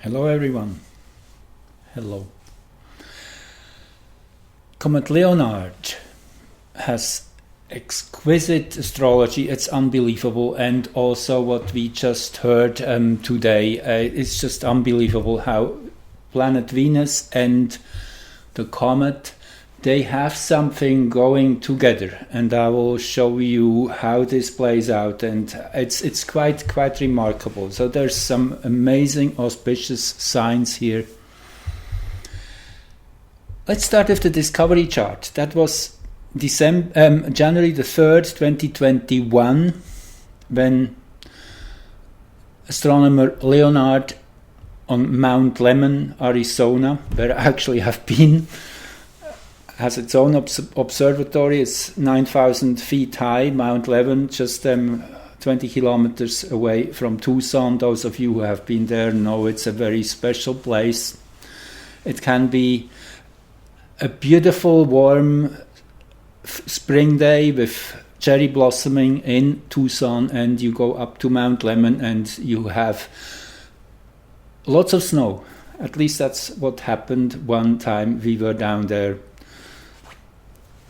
Hello everyone. Hello. Comet Leonard has exquisite astrology. It's unbelievable, and also what we just heard today. It's just unbelievable how planet Venus and the comet, they have something going together, and I will show you how this plays out, and it's quite remarkable. So there's some amazing auspicious signs here. Let's start with the discovery chart. That was January the 3rd, 2021, when astronomer Leonard on Mount Lemmon, Arizona, where I actually have been, has its own observatory. It's 9,000 feet high, Mount Lemmon, just 20 kilometers away from Tucson. Those of you who have been there know it's a very special place. It can be a beautiful, warm spring day with cherry blossoming in Tucson, and you go up to Mount Lemmon and you have lots of snow. At least that's what happened one time we were down there.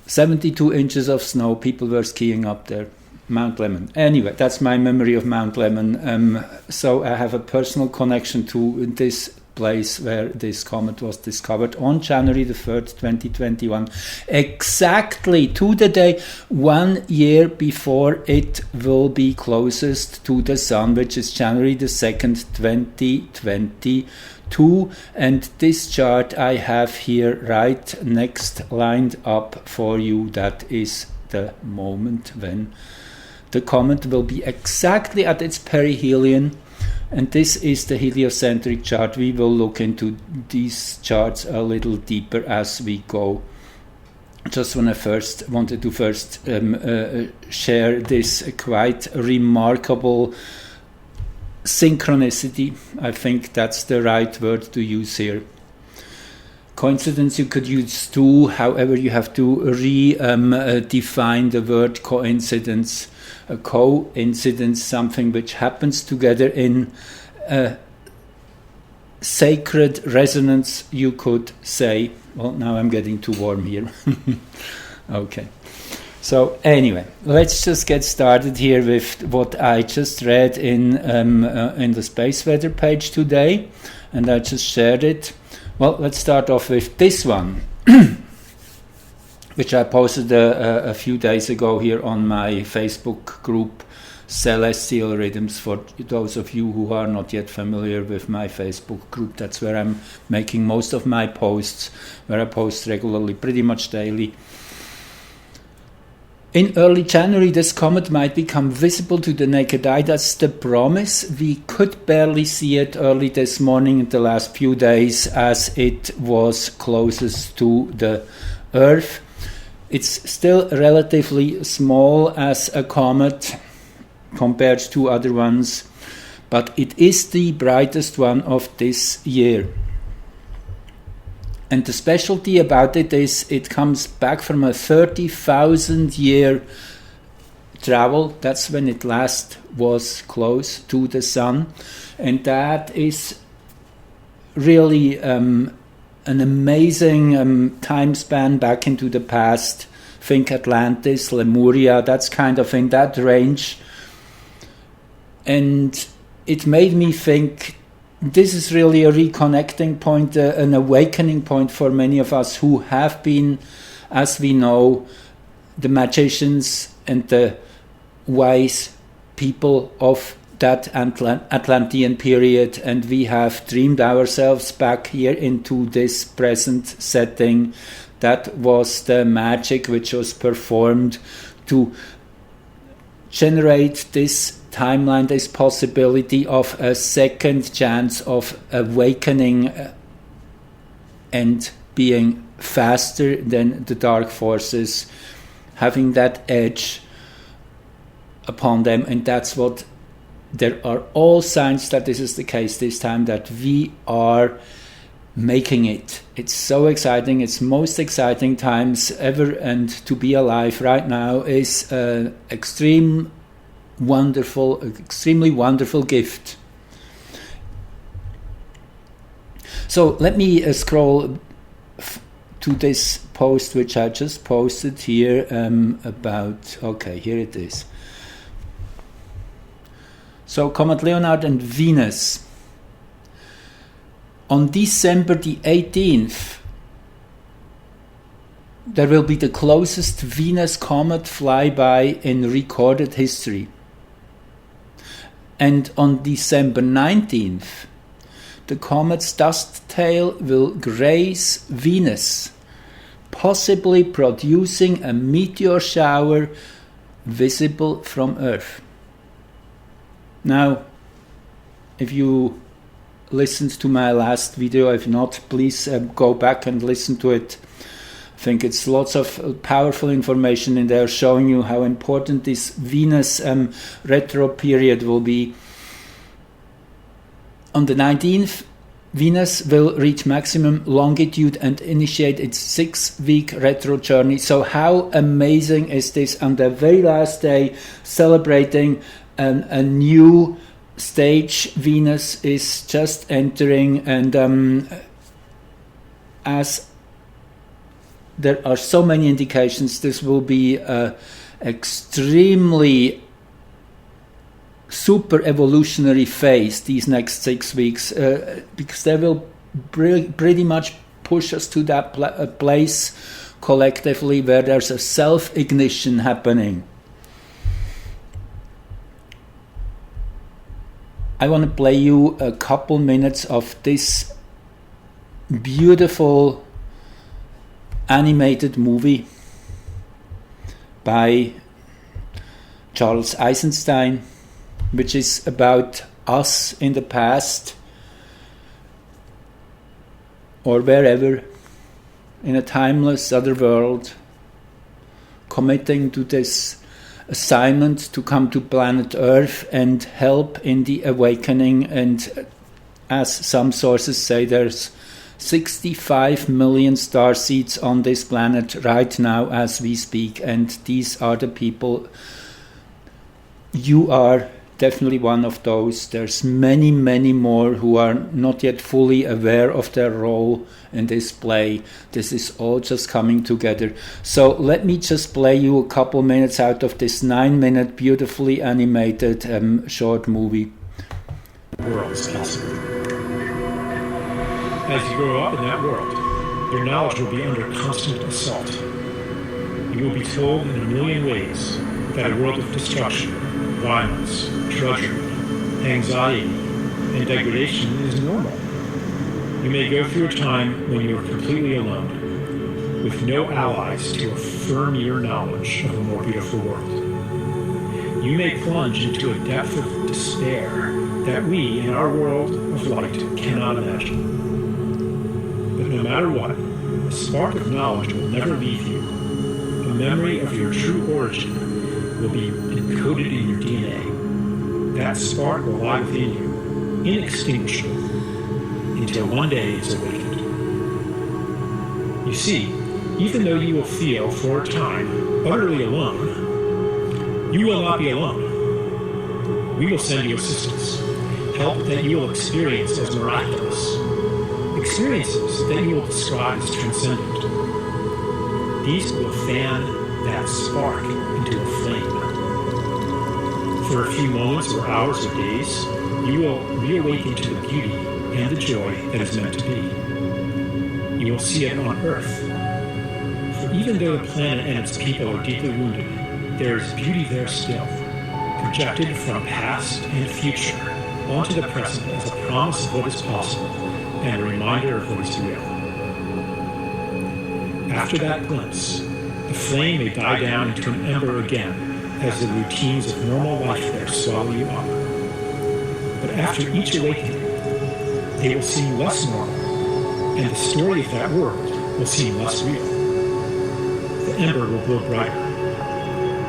72 inches of snow. People were skiing up there, Mount Lemmon. Anyway, that's my memory of Mount Lemmon. So I have a personal connection to this place where this comet was discovered on January the 3rd, 2021, exactly to the day 1 year before it will be closest to the sun, which is January the 2nd, 2022. And this chart I have here right next, lined up for you. That is the moment when the comet will be exactly at its perihelion. And this is the heliocentric chart. We will look into these charts a little deeper as we go. Just when I wanted to share this quite remarkable synchronicity. I think that's the right word to use here. Coincidence you could use too, however you have to redefine the word coincidence. A coincidence, something which happens together in a sacred resonance, you could say. Well, now I'm getting too warm here. Okay. So anyway, let's just get started here with what I just read in the space weather page today, and I just shared it. Well, let's start off with this one, which I posted a few days ago here on my Facebook group, Celestial Rhythms. For those of you who are not yet familiar with my Facebook group, that's where I'm making most of my posts, where I post regularly, pretty much daily. In early January, this comet might become visible to the naked eye. That's the promise. We could barely see it early this morning in the last few days as it was closest to the Earth. It's still relatively small as a comet compared to other ones, but it is the brightest one of this year. And the specialty about it is it comes back from a 30,000 year travel. That's when it last was close to the sun. And that is really an amazing time span back into the past. Think Atlantis, Lemuria, that's kind of in that range. And it made me think this is really a reconnecting point, an awakening point for many of us who have been, as we know, the magicians and the wise people of that Atlantean period, and we have dreamed ourselves back here into this present setting. That was the magic which was performed to generate this timeline, this possibility of a second chance of awakening and being faster than the dark forces, having that edge upon them. And that's what there are all signs that this is the case this time, that we are making it. It's so exciting. It's most exciting times ever, and to be alive right now is an extremely wonderful gift. So let me scroll to this post which I just posted here about, okay, here it is. So Comet Leonard and Venus. On December the 18th, there will be the closest Venus comet flyby in recorded history. And on December 19th, the comet's dust tail will graze Venus, possibly producing a meteor shower visible from Earth. Now, if you listened to my last video, if not, please go back and listen to it. I think it's lots of powerful information in there showing you how important this Venus retro period will be. On the 19th, Venus will reach maximum longitude and initiate its 6-week retro journey. So how amazing is this? On the very last day, celebrating a new stage Venus is just entering, and as there are so many indications, this will be a extremely super evolutionary phase these next 6 weeks, because they will pretty much push us to that place collectively where there's a self-ignition happening. I want to play you a couple minutes of this beautiful animated movie by Charles Eisenstein, which is about us in the past or wherever in a timeless other world, committing to this assignment to come to planet Earth and help in the awakening. And as some sources say, there's 65 million starseeds on this planet right now as we speak, and these are the people. You are definitely one of those. There's many, many more who are not yet fully aware of their role in this play. This is all just coming together. So let me just play you a couple minutes out of this 9-minute beautifully animated short movie. World is possible. As you grow up in that world, your knowledge will be under constant assault. You will be told in a million ways that a world of destruction, violence, drudgery, anxiety, and degradation is normal. You may go through a time when you are completely alone, with no allies to affirm your knowledge of a more beautiful world. You may plunge into a depth of despair that we, in our world of light, cannot imagine. But no matter what, a spark of knowledge will never leave you. A memory of your true origin will be encoded in your DNA. That spark will lie within you, inextinguishable, until one day it's awakened. You see, even though you will feel for a time utterly alone, you will not be alone. We will send you assistance, help that you will experience as miraculous, experiences that you will describe as transcendent. These will fan that spark into a flame. For a few moments or hours or days, you will reawaken to the beauty and the joy that is meant to be. You will see it on Earth. For even though the planet and its people are deeply wounded, there is beauty there still, projected from past and future onto the present as a promise of what is possible and a reminder of what is real. After that glimpse, the flame may die down into an ember again as the routines of normal life there swallow you up. But after each awakening, they will seem less normal, and the story of that world will seem less real. The ember will glow brighter.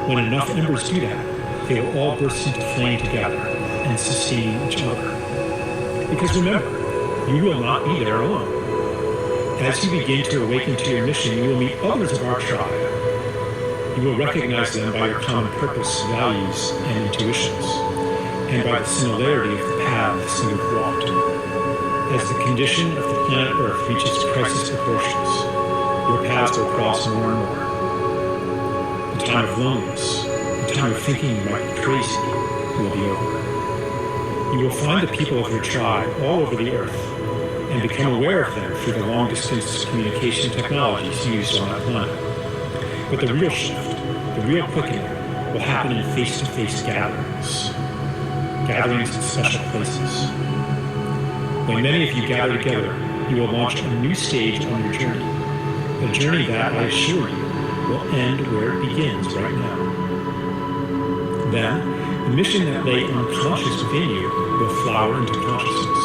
When enough embers do that, they will all burst into flame together and sustain each other. Because remember, you will not be there alone. As you begin to awaken to your mission, you will meet others of our tribe. You will recognize them by your common purpose, values, and intuitions, and by the similarity of the paths you have walked. as the condition of the planet Earth reaches crisis proportions, your paths will cross more and more. The time of loneliness, the time of thinking you might be crazy, will be over. You will find the people of your tribe all over the Earth and become aware of them through the long-distance communication technologies used on that planet. But the real shift, the real quickening, will happen in face-to-face gatherings in special places. When many of you gather together, you will launch a new stage on your journey, a journey that, I assure you, will end where it begins right now. Then, the mission that lay unconscious within you will flower into consciousness.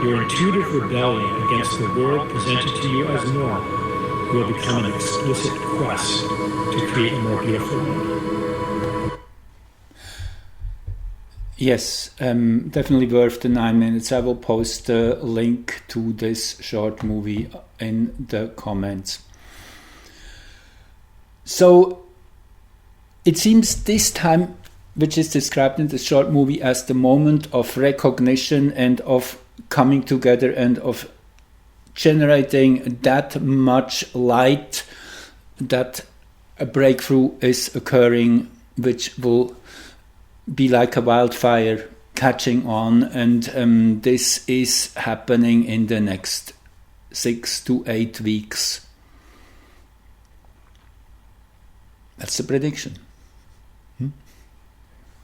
Your intuitive rebellion against the world presented to you as normal will become an explicit quest to create a more beautiful world. Yes, definitely worth the 9 minutes. I will post the link to this short movie in the comments. So it seems this time, which is described in the short movie as the moment of recognition and of coming together and of generating that much light, that a breakthrough is occurring, which will be like a wildfire catching on, and this is happening in the next 6 to 8 weeks. That's the prediction.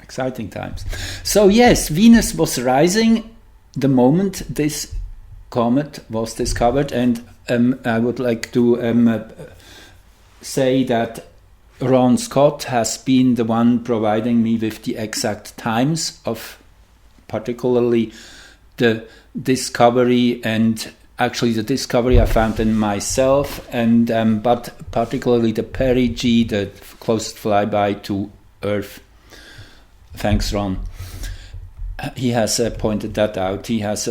Exciting times. So yes, Venus was rising the moment this comet was discovered, and I would like to say that Ron Scott has been the one providing me with the exact times of particularly the discovery, and actually the discovery I found in myself, and but particularly the perigee, the closest flyby to Earth. Thanks, Ron. He has pointed that out. He has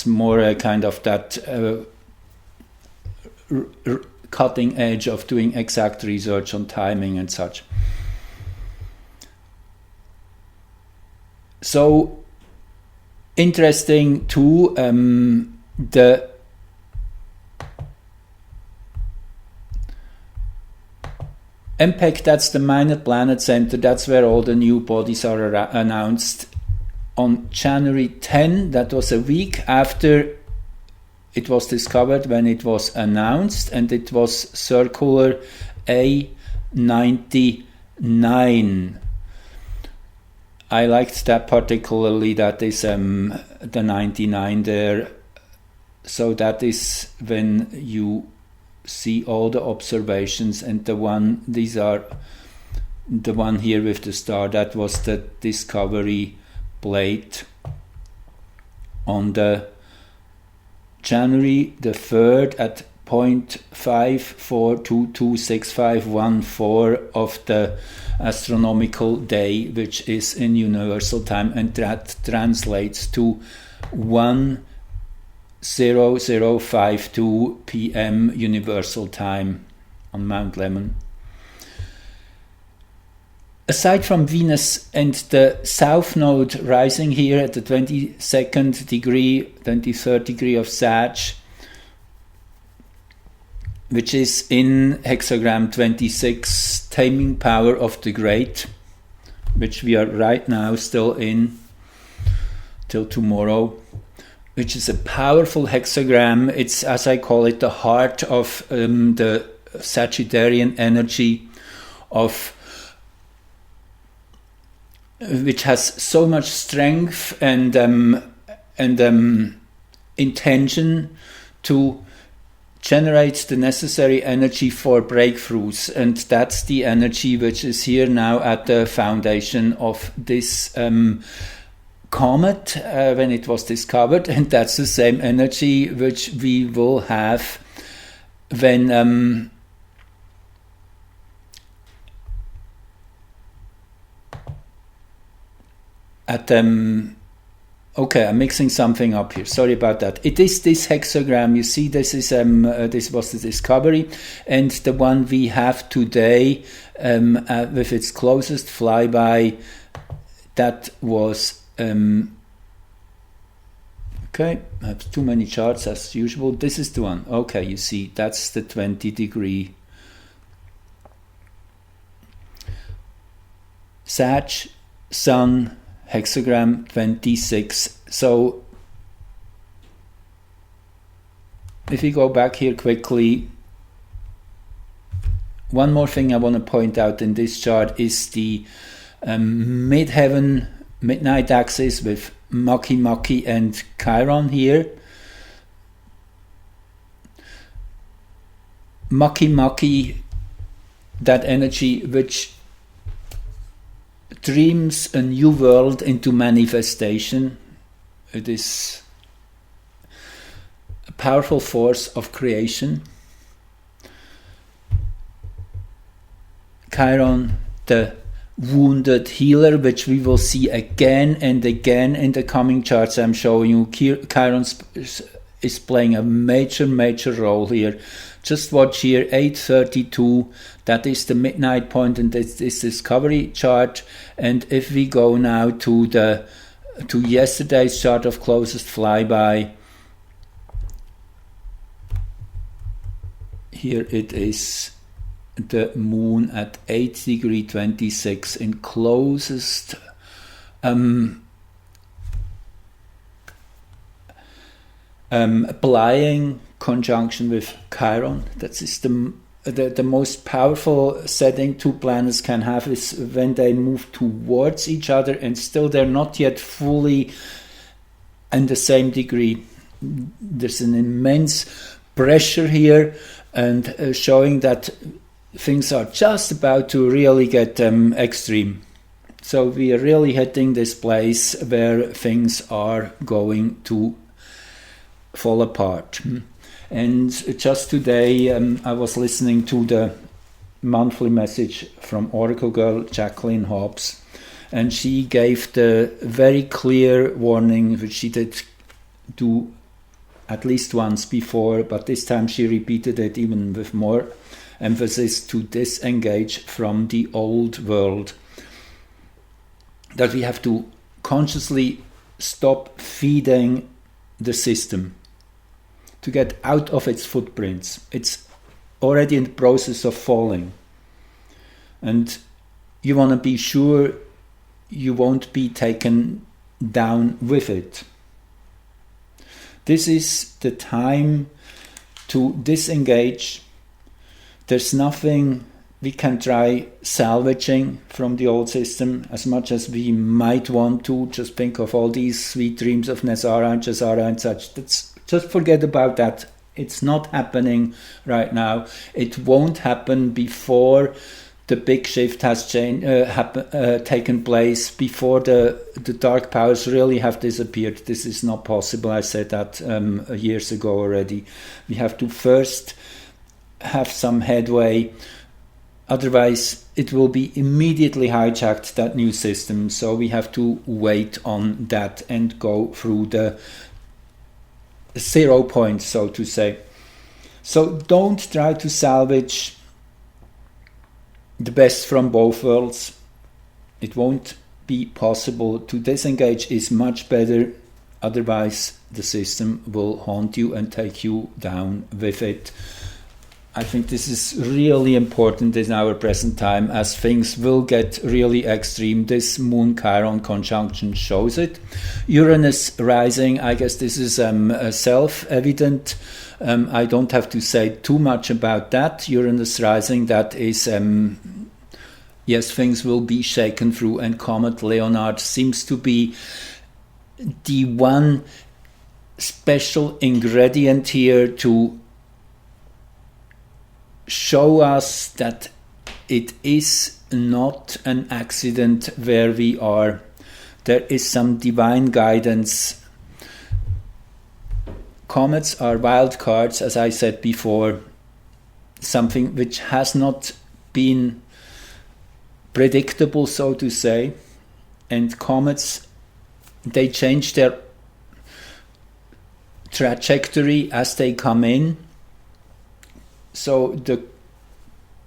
more kind of that cutting edge of doing exact research on timing and such. So interesting too, the MPEG, that's the Minor Planet Center, that's where all the new bodies are announced. On January 10, that was a week after it was discovered when it was announced, and it was circular A99. I liked that particularly, that is the 99 there. So that is when you see all the observations, and these are the one here with the star, that was the discovery plate on the January the 3rd at 0.54226514 of the astronomical day, which is in universal time, and that translates to 1:0052 p.m. universal time on Mount Lemmon. Aside from Venus and the south node rising here at the 23rd degree of Sag, which is in Hexagram 26, taming power of the great, which we are right now still in till tomorrow, which is a powerful hexagram. It's, as I call it, the heart of the Sagittarian energy, of which has so much strength and intention to generate the necessary energy for breakthroughs, and that's the energy which is here now at the foundation of this comet when it was discovered, and that's the same energy which we will have when okay, I'm mixing something up here. Sorry about that. It is this hexagram. You see, this is this was the discovery, and the one we have today with its closest flyby, that was Okay, I have too many charts as usual. This is the one. Okay, you see, that's the 20-degree Sag, Sun, hexagram 26. So if we go back here quickly, one more thing I want to point out in this chart is the midheaven, midnight axis with Maki and Chiron here. Maki, that energy which dreams a new world into manifestation. It is a powerful force of creation. Chiron, the wounded healer, which we will see again and again in the coming charts I'm showing you. Chiron is playing a major role here. Just watch here, 8:32, that is the midnight point in this discovery chart. And if we go now to yesterday's chart of closest flyby, here it is, the moon at 8°26 in closest applying conjunction with Chiron. That is the most powerful setting two planets can have, is when they move towards each other and still they're not yet fully in the same degree. There's an immense pressure here, and showing that things are just about to really get extreme. So we are really hitting this place where things are going to fall apart. And just today I was listening to the monthly message from Oracle Girl Jacqueline Hobbs, and she gave the very clear warning, which she did do at least once before, but this time she repeated it even with more emphasis, to disengage from the old world. That we have to consciously stop feeding the system, to get out of its footprints. It's already in the process of falling. And you want to be sure you won't be taken down with it. This is the time to disengage. There's nothing we can try salvaging from the old system as much as we might want to. Just think of all these sweet dreams of Nezara and Jazara and such. Just forget about that. It's not happening right now. It won't happen before the big shift has taken place, before the dark powers really have disappeared. This is not possible. I said that years ago already. We have to first have some headway. Otherwise, it will be immediately hijacked, that new system. So we have to wait on that and go through the 0 point, so to say. So don't try to salvage the best from both worlds. It won't be possible. To disengage is much better. Otherwise, the system will haunt you and take you down with it. I think this is really important in our present time, as things will get really extreme. This Moon Chiron conjunction shows it. Uranus rising, I guess this is self-evident. I don't have to say too much about that. Uranus rising, that is, yes, things will be shaken through, and Comet Leonard seems to be the one special ingredient here to show us that it is not an accident where we are. There is some divine guidance. Comets are wild cards, as I said before, something which has not been predictable, so to say. And comets, they change their trajectory as they come in. So the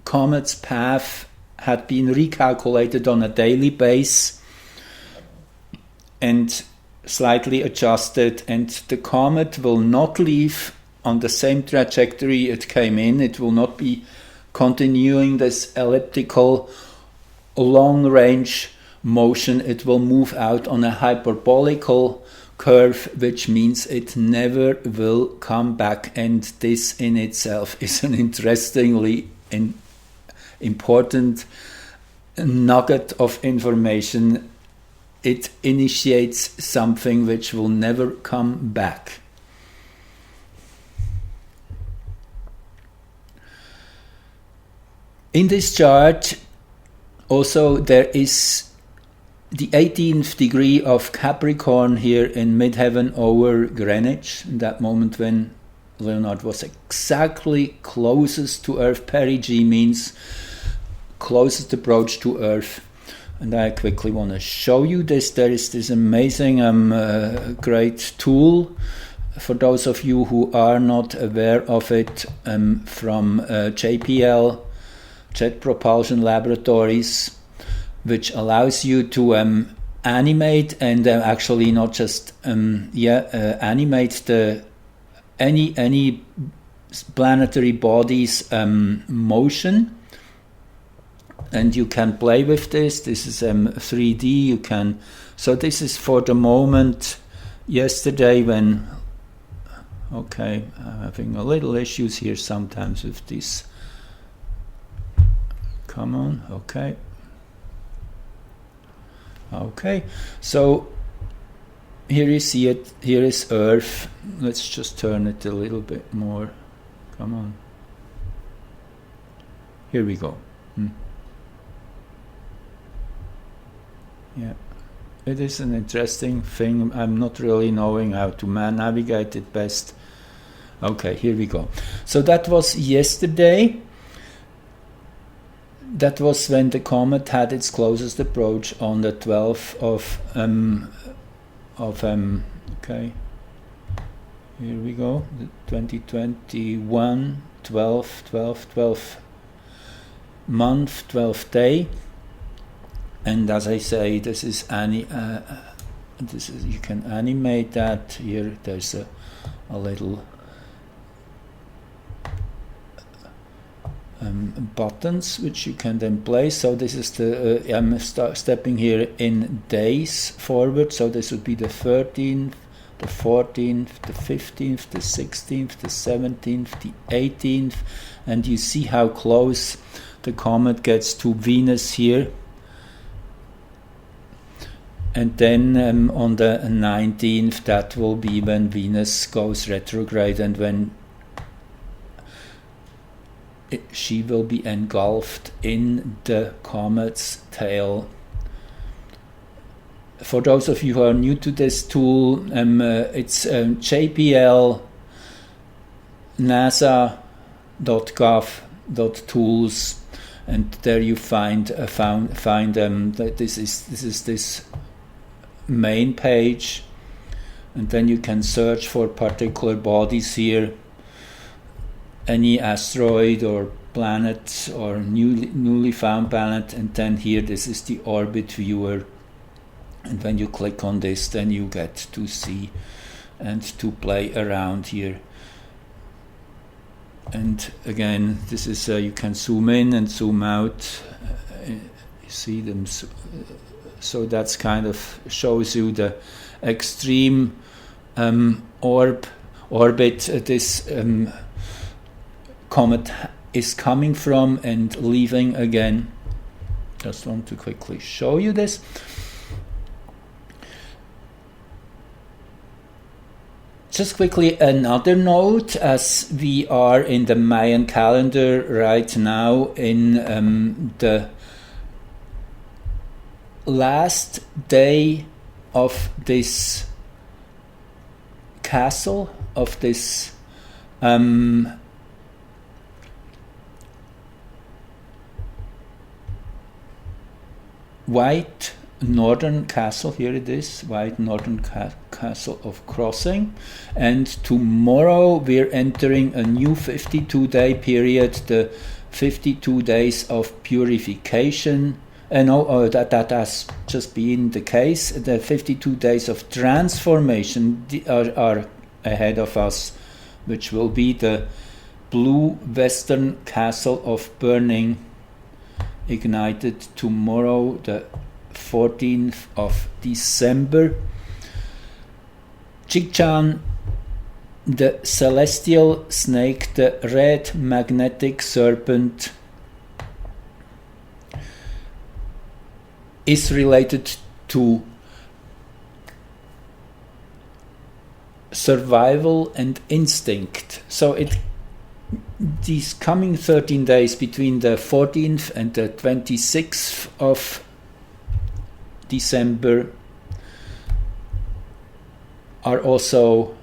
comet's path had been recalculated on a daily basis, and slightly adjusted, and the comet will not leave on the same trajectory it came in. It will not be continuing this elliptical long-range motion. It will move out on a hyperbolical curve, which means it never will come back, and this in itself is an interestingly important nugget of information. It initiates something which will never come back. In this chart also there is the 18th degree of Capricorn here in midheaven over Greenwich, in that moment when Leonard was exactly closest to Earth. Perigee means closest approach to Earth. And I quickly want to show you this. There is this amazing great tool for those of you who are not aware of it, from JPL, Jet Propulsion Laboratories, which allows you to animate and actually not just animate the any planetary body's motion. And you can play with this. This is 3D. You can. So this is for the moment. Yesterday, when I'm having a little issues here sometimes with this. Come on. Okay. So here you see it. Here is Earth. Let's just turn it a little bit more. Come on. Here we go. Yeah, it is an interesting thing. I'm not really knowing how to navigate it best. Okay, here we go. So that was yesterday. That was when the comet had its closest approach on the 12th okay. Here we go. The 2021 12th month, 12th day. And as I say, this is you can animate that. Here there's a little buttons which you can then play. So this is the I'm stepping here in days forward. So this would be the 13th, the 14th, the 15th, the 16th, the 17th, the 18th, and you see how close the comet gets to Venus here. And then on the 19th, that will be when Venus goes retrograde, and when she will be engulfed in the comet's tail. For those of you who are new to this tool, it's JPL nasa.gov.tools, and there you find that this is this main page, and then you can search for particular bodies here, any asteroid or planet or newly found planet, and then here this is the orbit viewer, and when you click on this, then you get to see and to play around here. And again, this is you can zoom in and zoom out, you see them. So that's kind of shows you the extreme orbit this comet is coming from and leaving again. Just want to quickly show you this. Just quickly, another note, as we are in the Mayan calendar right now in the last day of this castle, of this white northern castle. Here it is, white northern castle of crossing, and tomorrow we're entering a new 52-day period, the 52 days of purification, No, that has just been the case. The 52 days of transformation are ahead of us, which will be the blue western castle of burning, ignited tomorrow, the 14th of December. Chikchan, the celestial snake, the red magnetic serpent, is related to survival and instinct. So these coming 13 days between the 14th and the 26th of December are also,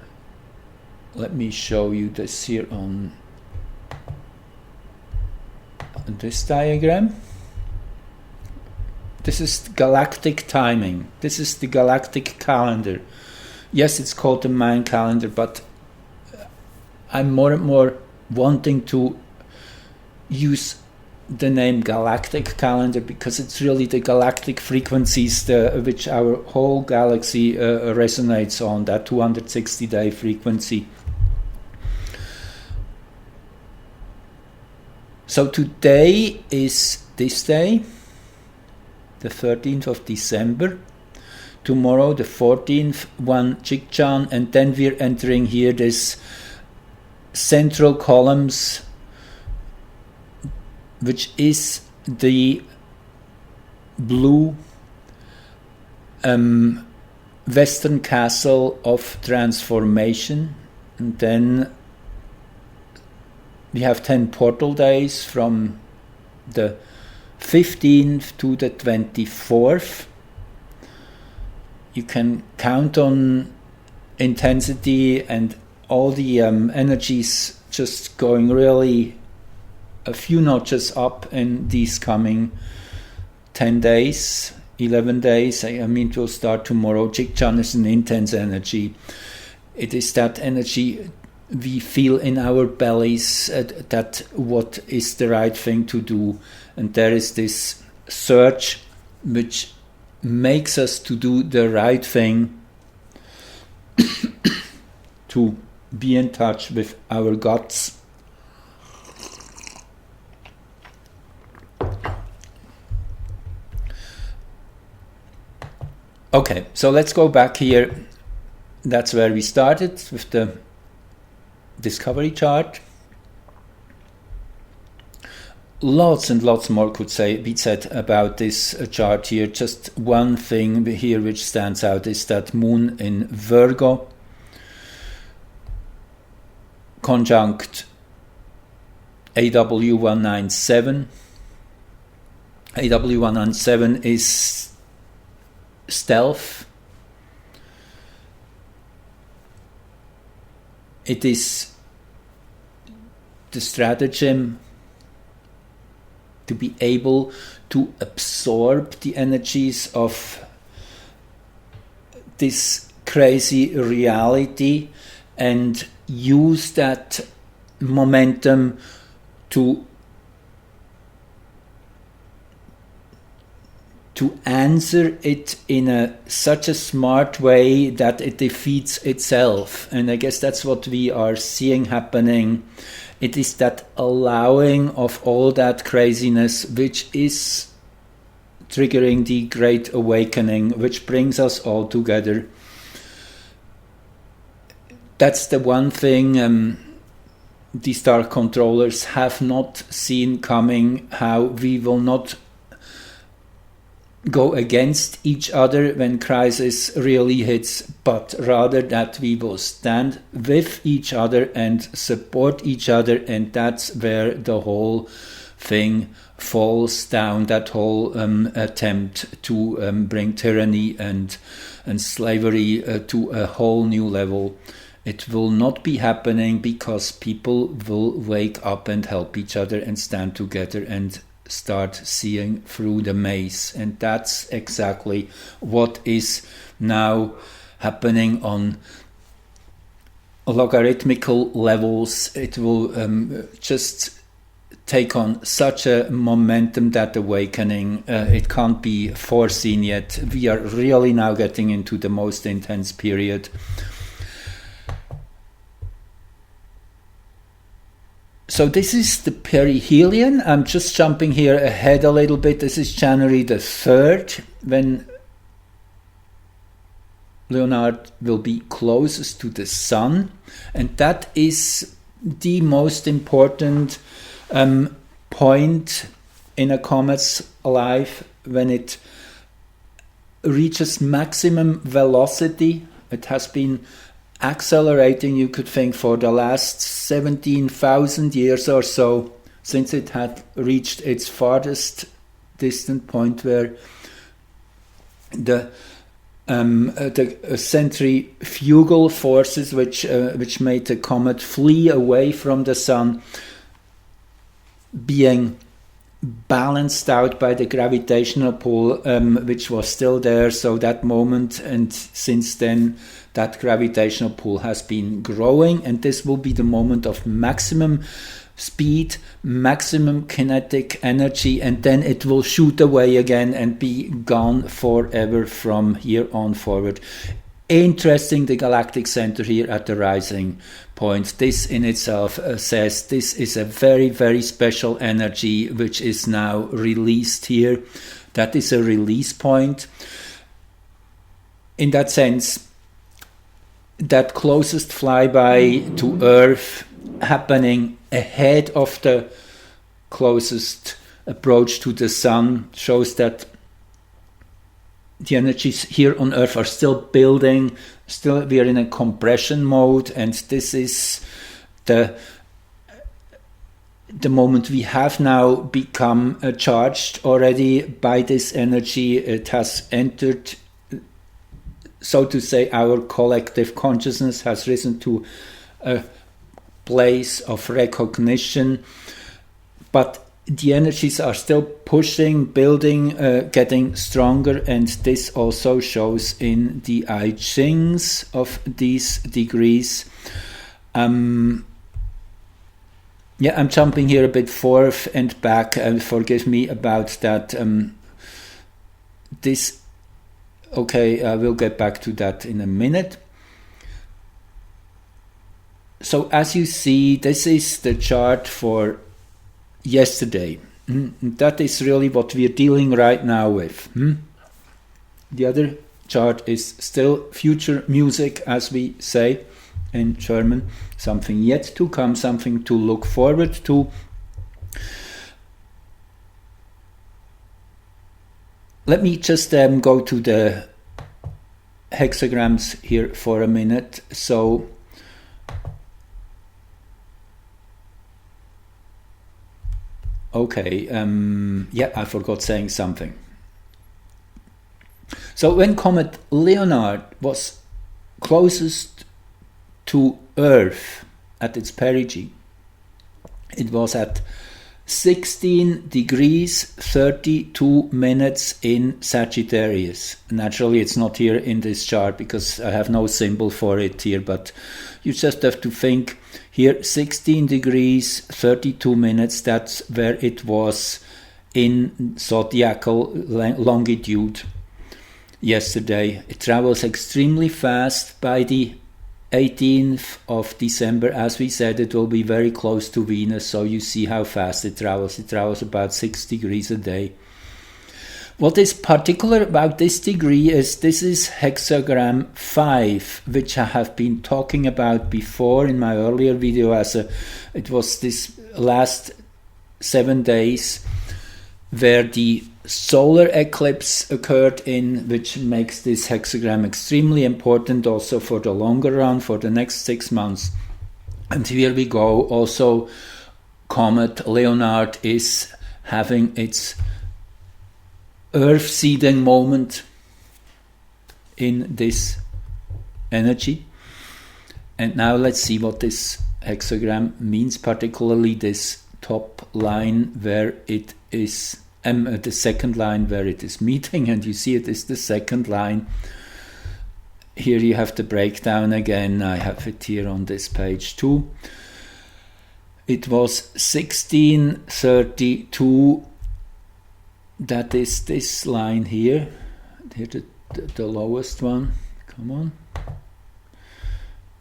let me show you this here on this diagram. This is galactic timing. This is the galactic calendar. Yes, it's called the Mayan calendar, but I'm more and more wanting to use the name galactic calendar because it's really the galactic frequencies which our whole galaxy resonates on, that 260-day frequency. So today is this day, the 13th of December. Tomorrow, the 14th, one Chikchan, and then we're entering here this central columns, which is the blue western castle of transformation. And then we have 10 portal days from the 15th to the 24th. You can count on intensity and all the energies just going really a few notches up in these coming 10 days, 11 days. I mean, it will start tomorrow. Chikchan is an intense energy. It is that energy we feel in our bellies, that what is the right thing to do. And there is this surge which makes us to do the right thing, to be in touch with our guts. Okay, so let's go back here. That's where we started with the discovery chart. Lots and lots more could be said about this chart here. Just one thing here which stands out is that moon in Virgo conjunct AW197. AW197 is stealth. It is the stratagem to be able to absorb the energies of this crazy reality and use that momentum to answer it in such a smart way that it defeats itself. And I guess that's what we are seeing happening. It is that allowing of all that craziness which is triggering the Great Awakening, which brings us all together. That's the one thing the Star Controllers have not seen coming, how we will not go against each other when crisis really hits, but rather that we will stand with each other and support each other, and that's where the whole thing falls down, that whole attempt to bring tyranny and slavery to a whole new level. It will not be happening because people will wake up and help each other and stand together and start seeing through the maze. And that's exactly what is now happening on logarithmical levels. It will just take on such a momentum, that awakening, it can't be foreseen yet. We are really now getting into the most intense period. So this is the Perihelion. I'm just jumping here ahead a little bit. This is January the 3rd, when Leonard will be closest to the Sun. And that is the most important point in a comet's life, when it reaches maximum velocity. It has been accelerating, you could think, for the last 17,000 years or so, since it had reached its farthest distant point, where the centrifugal forces which made the comet flee away from the Sun, being balanced out by the gravitational pull, which was still there. So that moment, and since then, that gravitational pull has been growing, and this will be the moment of maximum speed, maximum kinetic energy, and then it will shoot away again and be gone forever from here on forward. Interesting, the galactic center here at the rising point. This in itself says this is a very, very special energy which is now released here. That is a release point. In that sense, that closest flyby to Earth happening ahead of the closest approach to the Sun shows that the energies here on Earth are still building. Still, we are in a compression mode, and this is the moment we have now become charged already by this energy. It has entered, so to say, our collective consciousness has risen to a place of recognition, but the energies are still pushing, building, getting stronger, and this also shows in the I Chings of these degrees. I'm jumping here a bit forth and back, and forgive me about that. I will get back to that in a minute. So as you see, this is the chart for yesterday. That is really what we're dealing right now with. The other chart is still future music, as we say in German. Something yet to come, something to look forward to. Let me just go to the hexagrams here for a minute. So okay, I forgot saying something. So when Comet Leonard was closest to Earth at its perigee, it was at 16 degrees 32 minutes in Sagittarius. Naturally, it's not here in this chart because I have no symbol for it here, but you just have to think here 16 degrees 32 minutes, that's where it was in zodiacal longitude yesterday. It travels extremely fast. By the 18th of December, as we said, it will be very close to Venus, so you see how fast it travels. It travels about 6 degrees a day. What is particular about this degree is this is hexagram 5, which I have been talking about before in my earlier video. It was this last 7 days where the solar eclipse occurred in, which makes this hexagram extremely important also for the longer run, for the next 6 months. And here we go. Also, Comet Leonard is having its earth seeding moment in this energy. And now let's see what this hexagram means, particularly this top line where it is the second line where it is meeting, and you see it is the second line. Here you have the breakdown again. I have it here on this page too. It was 1632. That is this line here. Here the lowest one. Come on.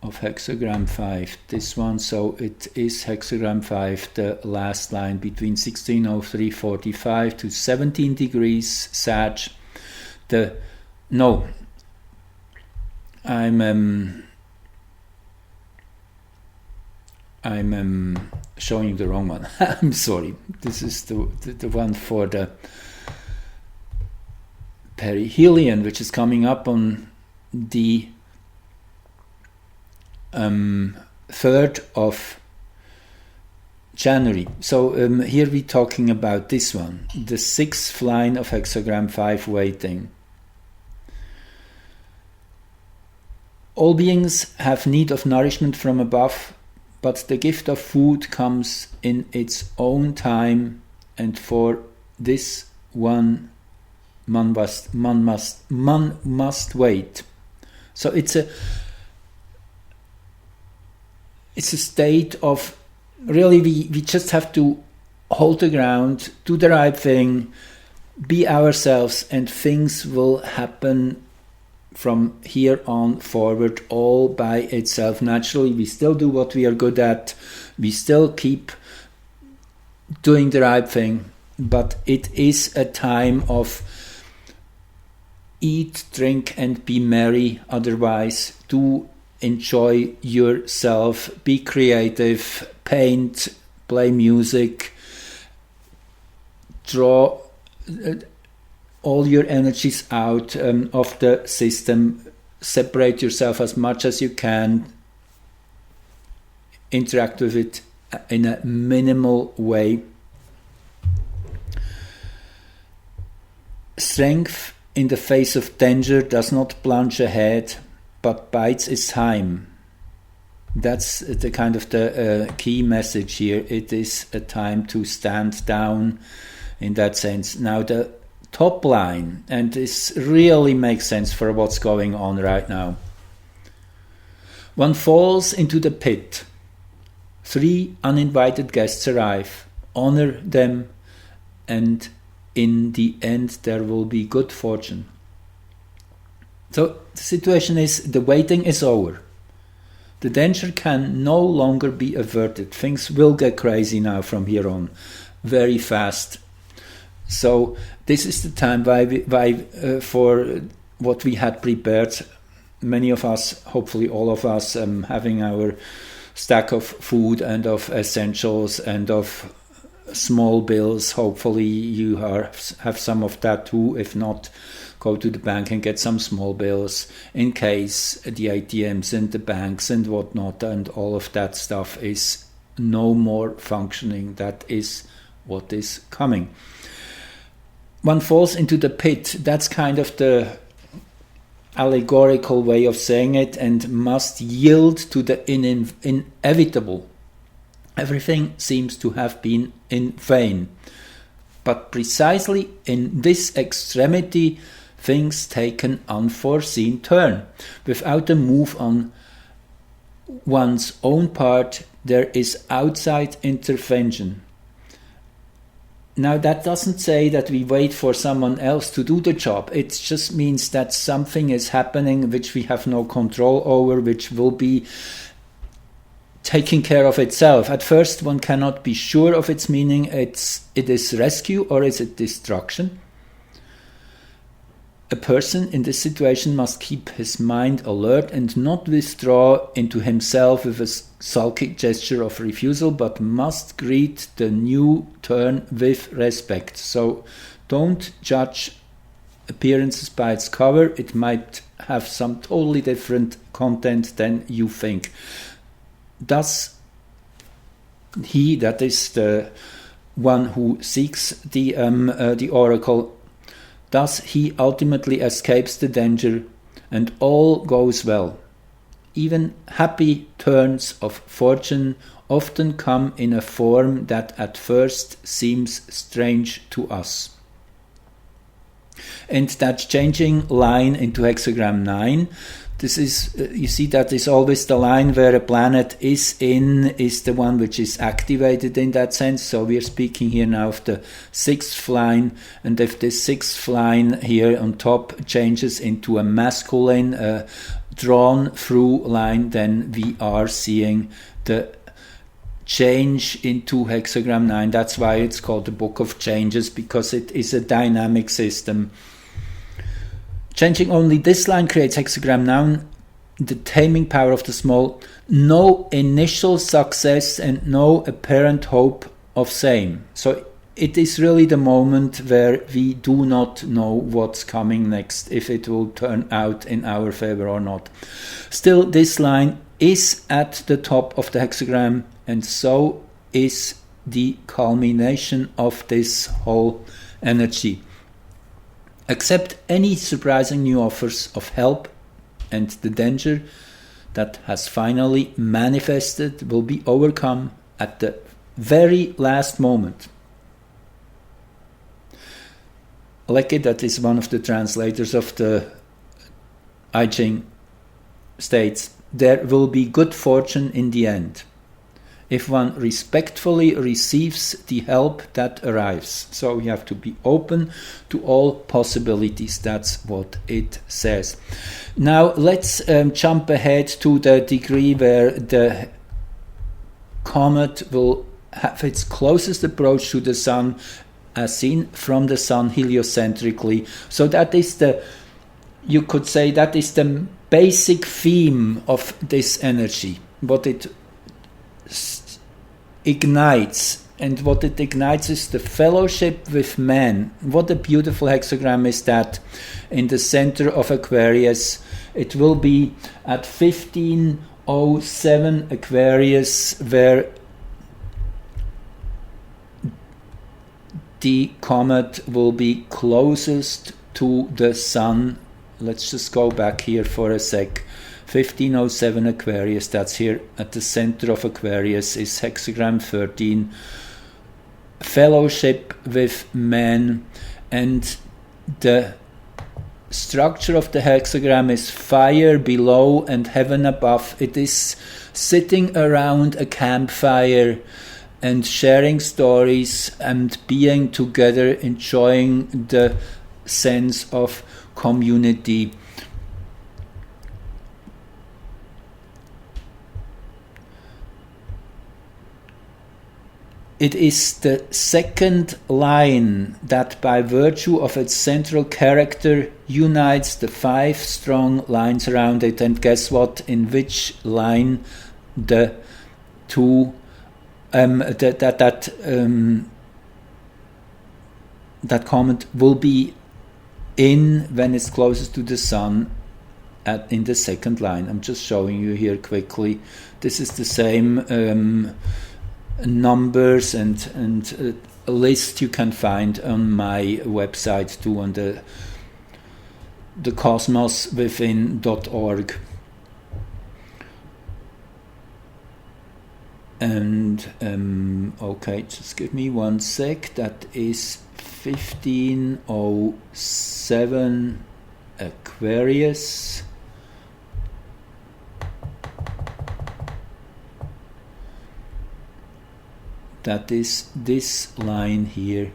Of hexagram 5. This one. So it is hexagram 5, the last line between 1603.45 to 17 degrees Sag. I'm showing you the wrong one. I'm sorry. This is the one for the Perihelion, which is coming up on the 3rd of January. So here we're talking about this one, the 6th line of hexagram 5 waiting. All beings have need of nourishment from above, but the gift of food comes in its own time, and for this one must wait. So it's a state of really we just have to hold the ground, do the right thing, be ourselves, and things will happen from here on forward all by itself. Naturally, we still do what we are good at, we still keep doing the right thing, but it is a time of eat, drink, and be merry. Otherwise, do enjoy yourself, be creative, paint, play music, draw all your energies out of the system, separate yourself as much as you can, interact with it in a minimal way. Strength in the face of danger does not plunge ahead, but bides its time. That's the kind of the key message here. It is a time to stand down in that sense. Now the top line, and this really makes sense for what's going on right now. One falls into the pit. 3 uninvited guests arrive. Honor them, and in the end there will be good fortune. So the situation is, the waiting is over. The danger can no longer be averted. Things will get crazy now from here on, very fast. So this is the time for what we had prepared. Many of us, hopefully all of us, having our stack of food and of essentials and of small bills. Hopefully you have some of that too. If not, go to the bank and get some small bills in case the ATMs and the banks and whatnot and all of that stuff is no more functioning. That is what is coming. One falls into the pit. That's kind of the allegorical way of saying it, and must yield to the inevitable. Everything seems to have been in vain. But precisely in this extremity, things take an unforeseen turn. Without a move on one's own part, there is outside intervention. Now that doesn't say that we wait for someone else to do the job. It just means that something is happening which we have no control over, which will be taking care of itself. At first one cannot be sure of its meaning. It is rescue or is it destruction? A person in this situation must keep his mind alert and not withdraw into himself with a sulky gesture of refusal, but must greet the new turn with respect. So don't judge appearances by its cover. It might have some totally different content than you think. Does he, that is the one who seeks the oracle, thus he ultimately escapes the danger and all goes well. Even happy turns of fortune often come in a form that at first seems strange to us. And that changing line into hexagram 9, This is, you see that is always the line where a planet is the one which is activated in that sense. So we are speaking here now of the sixth line, and if this sixth line here on top changes into a masculine drawn through line, then we are seeing the change into hexagram 9. That's why it's called the Book of Changes, because it is a dynamic system. Changing only this line creates hexagram 9, the taming power of the small, no initial success and no apparent hope of same. So it is really the moment where we do not know what's coming next, if it will turn out in our favor or not. Still, this line is at the top of the hexagram, and so is the culmination of this whole energy. Accept any surprising new offers of help, and the danger that has finally manifested will be overcome at the very last moment. Lecky, that is one of the translators of the I Ching, states, there will be good fortune in the end, if one respectfully receives the help that arrives. So you have to be open to all possibilities. That's what it says. Now let's jump ahead to the degree where the comet will have its closest approach to the sun, as seen from the sun heliocentrically. So that is the, you could say, that is the basic theme of this energy, what it ignites. And what it ignites is the fellowship with man. What a beautiful hexagram is that. In the center of Aquarius, it will be at 1507 Aquarius, where the comet will be closest to the sun. Let's just go back here for a sec. 1507 Aquarius, that's here at the center of Aquarius, is hexagram 13, fellowship with man. And the structure of the hexagram is fire below and heaven above. It is sitting around a campfire and sharing stories and being together, enjoying the sense of community. It is the second line that, by virtue of its central character, unites the 5 strong lines around it. And guess what? In which line the two that comet will be in when it's closest to the sun, in the second line. I'm just showing you here quickly. This is the same numbers and a list you can find on my website too, on the cosmoswithin.org. And okay, just give me one sec. That is 1507 Aquarius. That is this line here.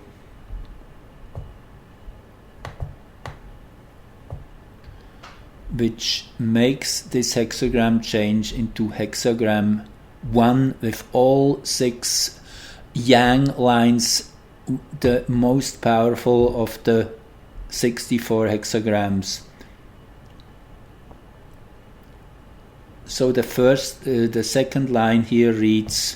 Which makes this hexagram change into hexagram 1 with all 6 yang lines, the most powerful of the 64 hexagrams. So the second line here reads,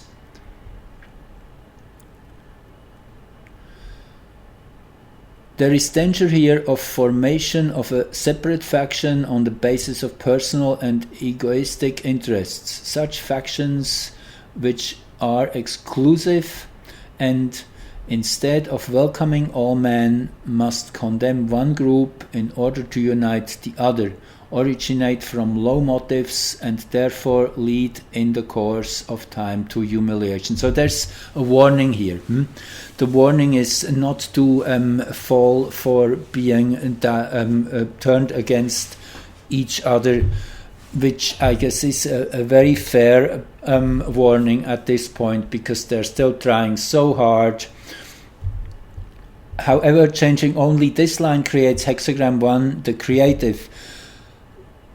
there is danger here of formation of a separate faction on the basis of personal and egoistic interests. Such factions which are exclusive and, instead of welcoming all men, must condemn one group in order to unite the other, originate from low motives, and therefore lead in the course of time to humiliation. So there's a warning here. The warning is not to fall for being turned against each other which I guess is a very fair warning at this point, because they're still trying so hard. However, changing only this line creates hexagram 1, the creative.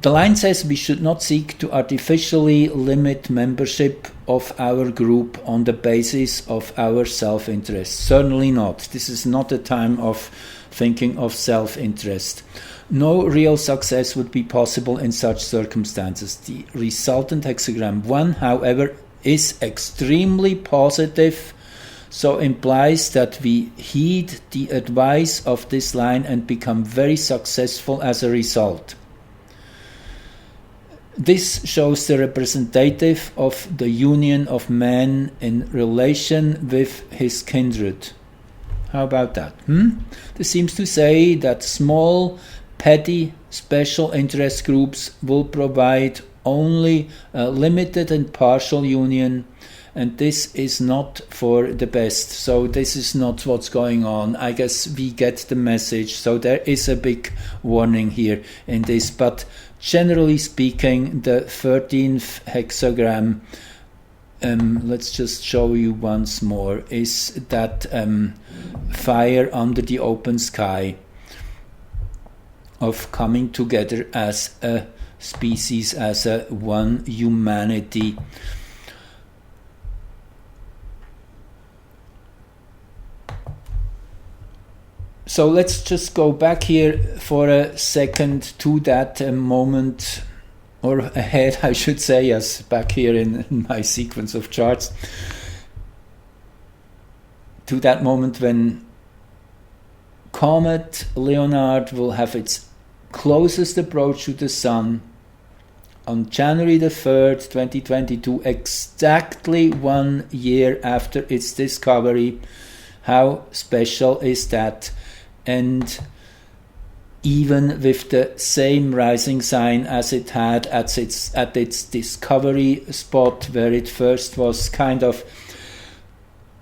The line says we should not seek to artificially limit membership of our group on the basis of our self-interest. Certainly not. This is not a time of thinking of self-interest. No real success would be possible in such circumstances. The resultant hexagram 1, however, is extremely positive, so implies that we heed the advice of this line and become very successful as a result. This shows the representative of the union of man in relation with his kindred. How about that? This seems to say that small, petty, special interest groups will provide only a limited and partial union, and this is not for the best. So this is not what's going on. I guess we get the message. So there is a big warning here in this, but generally speaking, the 13th hexagram, let's just show you once more, is that fire under the open sky of coming together as a species, as a one humanity. So let's just go back here for a second to that moment, or ahead I should say, as back here in my sequence of charts, to that moment when Comet Leonard will have its closest approach to the Sun on January the 3rd, 2022, exactly 1 year after its discovery. How special is that? And even with the same rising sign as it had at its discovery spot, where it first was kind of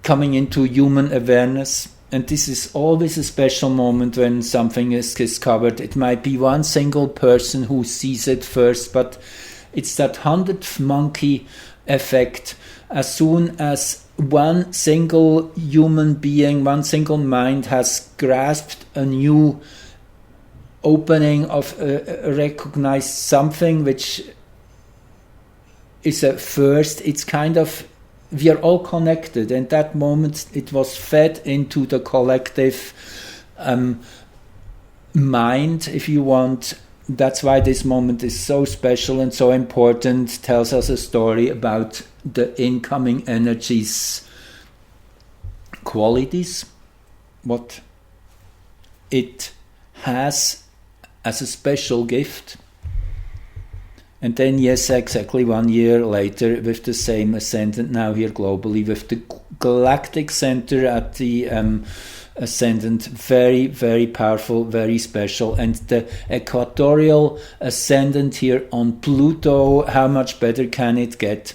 coming into human awareness. And this is always a special moment when something is discovered. It might be one single person who sees it first, but it's that 100th monkey effect. As soon as one single human being, one single mind has grasped a new opening of recognized something which is a first, it's kind of, we are all connected, and that moment it was fed into the collective mind, if you want. That's why this moment is so special and so important. Tells us a story about the incoming energies, qualities, what it has as a special gift. And then, yes, exactly 1 year later, with the same ascendant now here globally, with the galactic center at the ascendant, very, very powerful, very special. And the equatorial ascendant here on Pluto, how much better can it get?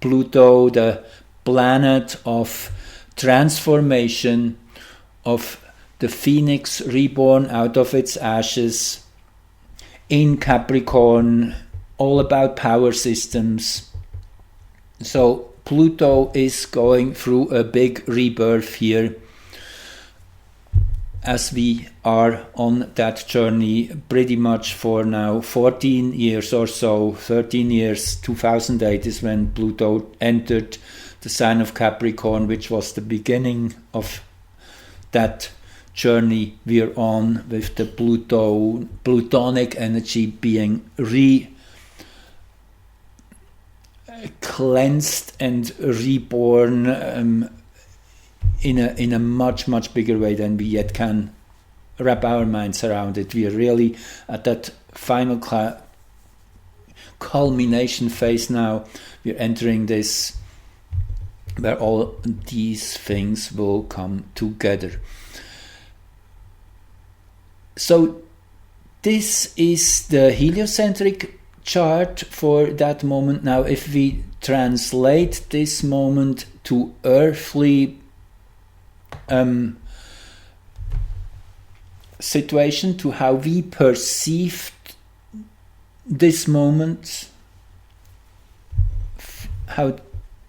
Pluto, the planet of transformation, of the phoenix reborn out of its ashes, in Capricorn, all about power systems. So Pluto is going through a big rebirth here, as we are on that journey pretty much for now 14 years or so, 13 years. 2008 is when Pluto entered the sign of Capricorn, which was the beginning of that journey we're on, with the Plutonic energy being cleansed and reborn in a much, much bigger way than we yet can wrap our minds around it. We are really at that final culmination phase now. We're entering this where all these things will come together. So this is the heliocentric chart for that moment. Now, if we translate this moment to earthly situation, to how we perceived this moment, how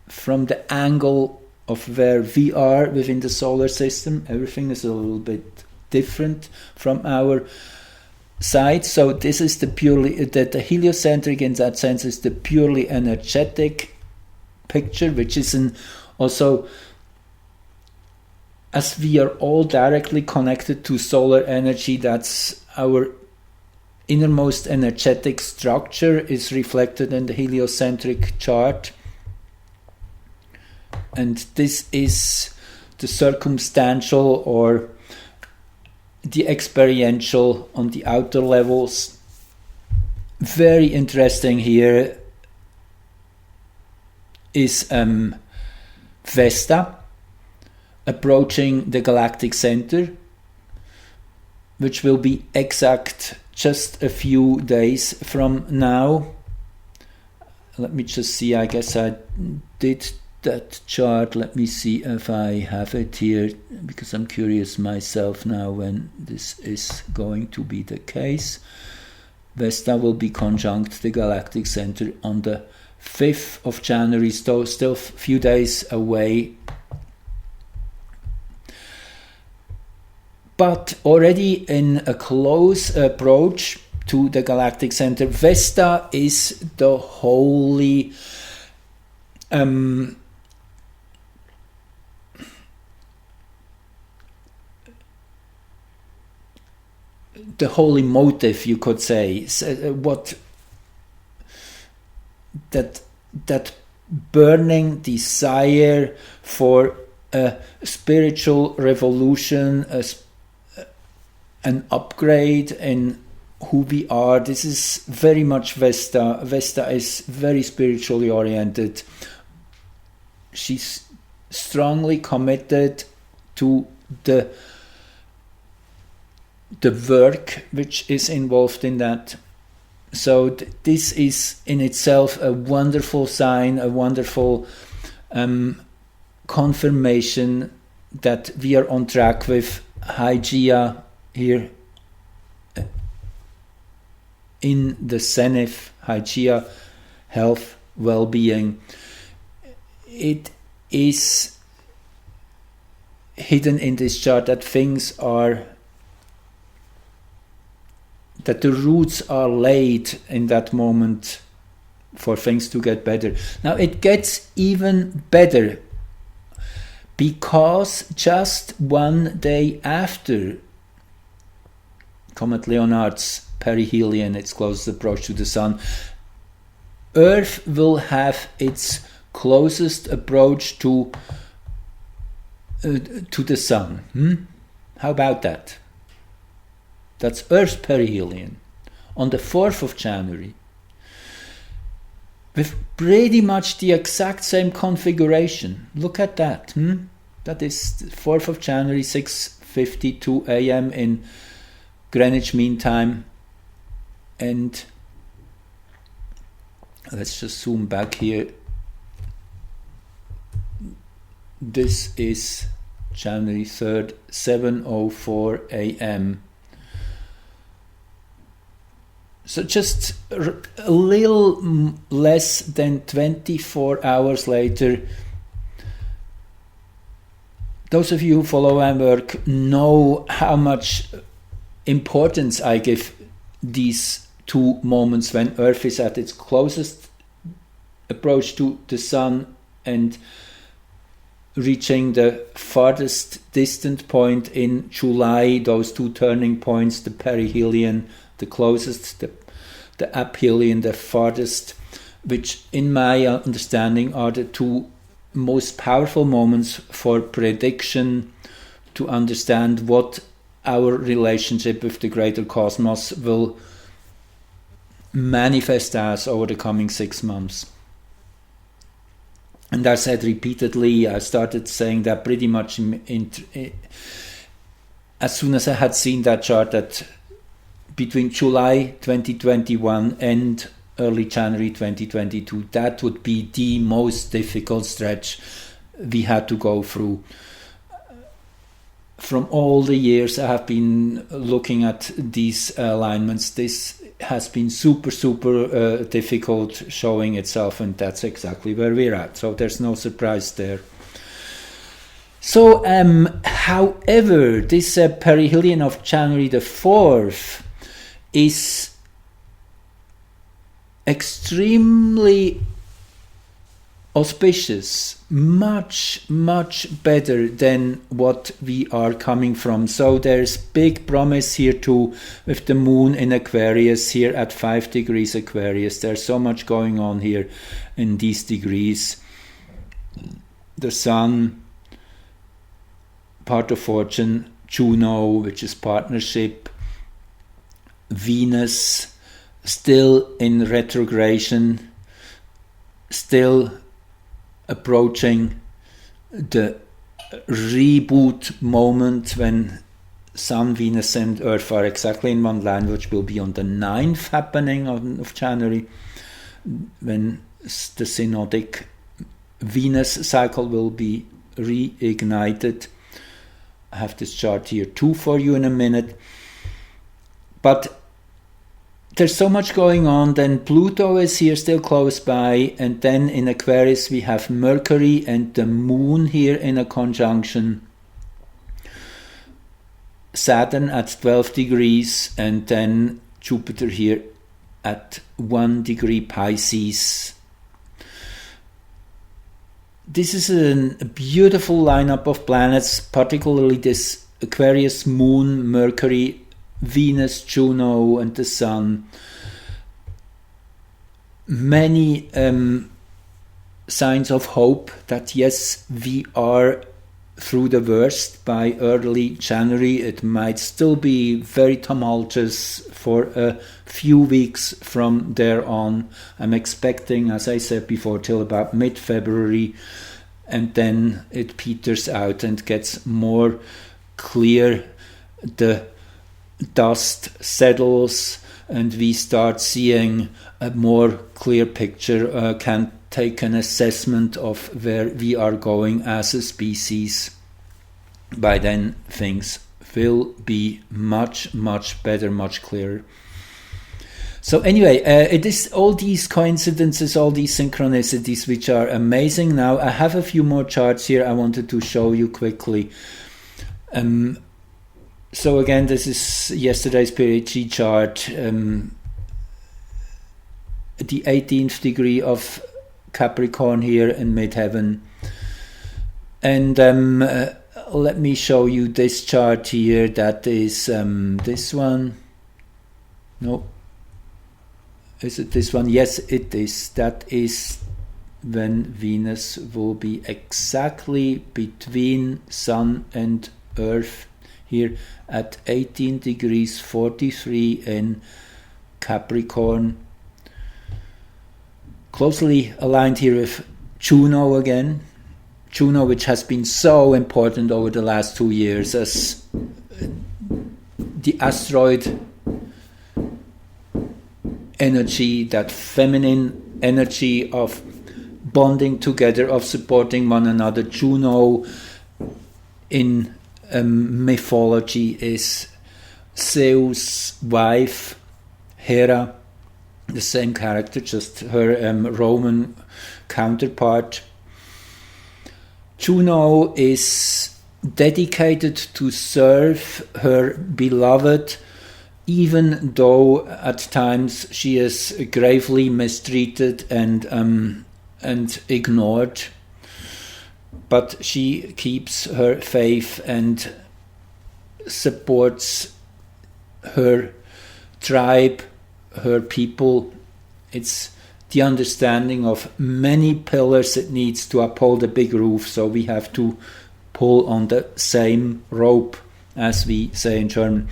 from the angle of where we are within the solar system, everything is a little bit different from our side. So this is the purely, the heliocentric in that sense is the purely energetic picture, which is also, as we are all directly connected to solar energy, that's our innermost energetic structure is reflected in the heliocentric chart. And this is the circumstantial or the experiential on the outer levels. Very interesting here is Vesta approaching the galactic center, which will be exact just a few days from now. Let me just see, I guess I did that chart. Let me see if I have it here, because I'm curious myself now when this is going to be the case. Vesta will be conjunct the galactic center on the 5th of January, still a few days away. But already in a close approach to the galactic center, Vesta is the holy motive, you could say. What that burning desire for a spiritual revolution, an upgrade in who we are. This is very much Vesta. Vesta is very spiritually oriented. She's strongly committed to the work which is involved in that. So this is in itself a wonderful sign, a wonderful confirmation that we are on track with Hygeia here in the zenith. Hygeia, health, well-being. It is hidden in this chart that that the roots are laid in that moment for things to get better. Now it gets even better, because just one day after Comet Leonard's Perihelion, its closest approach to the Sun, Earth will have its closest approach to the Sun. How about that? That's Earth's perihelion on the 4th of January, with pretty much the exact same configuration. Look at that. That is 4th of January, 6:52 a.m. in Greenwich Mean Time. And let's just zoom back here. This is January 3rd, 7:04 a.m. So just a little less than 24 hours later, those of you who follow my work know how much importance I give these two moments when Earth is at its closest approach to the Sun and reaching the farthest distant point in July. Those two turning points, the perihelion, the closest, the aphelion, the farthest, which in my understanding are the two most powerful moments for prediction, to understand what our relationship with the greater cosmos will manifest as over the coming 6 months. And I said repeatedly, I started saying that pretty much as soon as I had seen that chart, that between July 2021 and early January 2022, that would be the most difficult stretch we had to go through. From all the years I have been looking at these alignments, this has been super difficult showing itself, and that's exactly where we're at. So there's no surprise there. So, however, this perihelion of January the 4th is extremely auspicious, much better than what we are coming from. So there's big promise here too, with the moon in Aquarius here at 5 degrees Aquarius. There's so much going on here in these degrees. The sun, part of fortune, Juno, which is partnership, Venus still in retrogression, still approaching the reboot moment when Sun, Venus and Earth are exactly in one line, which will be on the 9th happening of January, when the synodic Venus cycle will be reignited. I have this chart here too for you in a minute. But there's so much going on. Then Pluto is here still close by, and then in Aquarius we have Mercury and the moon here in a conjunction, Saturn at 12 degrees, and then Jupiter here at 1 degree Pisces. This is a beautiful lineup of planets, particularly this Aquarius moon, Mercury, Venus, Juno and the Sun. Many signs of hope that yes, we are through the worst by early January. It might still be very tumultuous for a few weeks from there on. I'm expecting, as I said before, till about mid-February, and then it peters out and gets more clear. The dust settles and we start seeing a more clear picture, can take an assessment of where we are going as a species. By then things will be much better, much clearer. So anyway, it is all these coincidences, all these synchronicities which are amazing. Now I have a few more charts here I wanted to show you quickly. So again, this is yesterday's Perihelion chart, the 18th degree of Capricorn here in midheaven. And let me show you this chart here. That is this one. No. Is it this one? Yes, it is. That is when Venus will be exactly between Sun and Earth here at 18 degrees 43 in Capricorn. Closely aligned here with Juno again. Juno, which has been so important over the last 2 years as the asteroid energy, that feminine energy of bonding together, of supporting one another. Juno in mythology is Zeus' wife, Hera, the same character, just her Roman counterpart. Juno is dedicated to serve her beloved, even though at times she is gravely mistreated and ignored. But she keeps her faith and supports her tribe, her people. It's the understanding of many pillars it needs to uphold a big roof, so we have to pull on the same rope, as we say in German.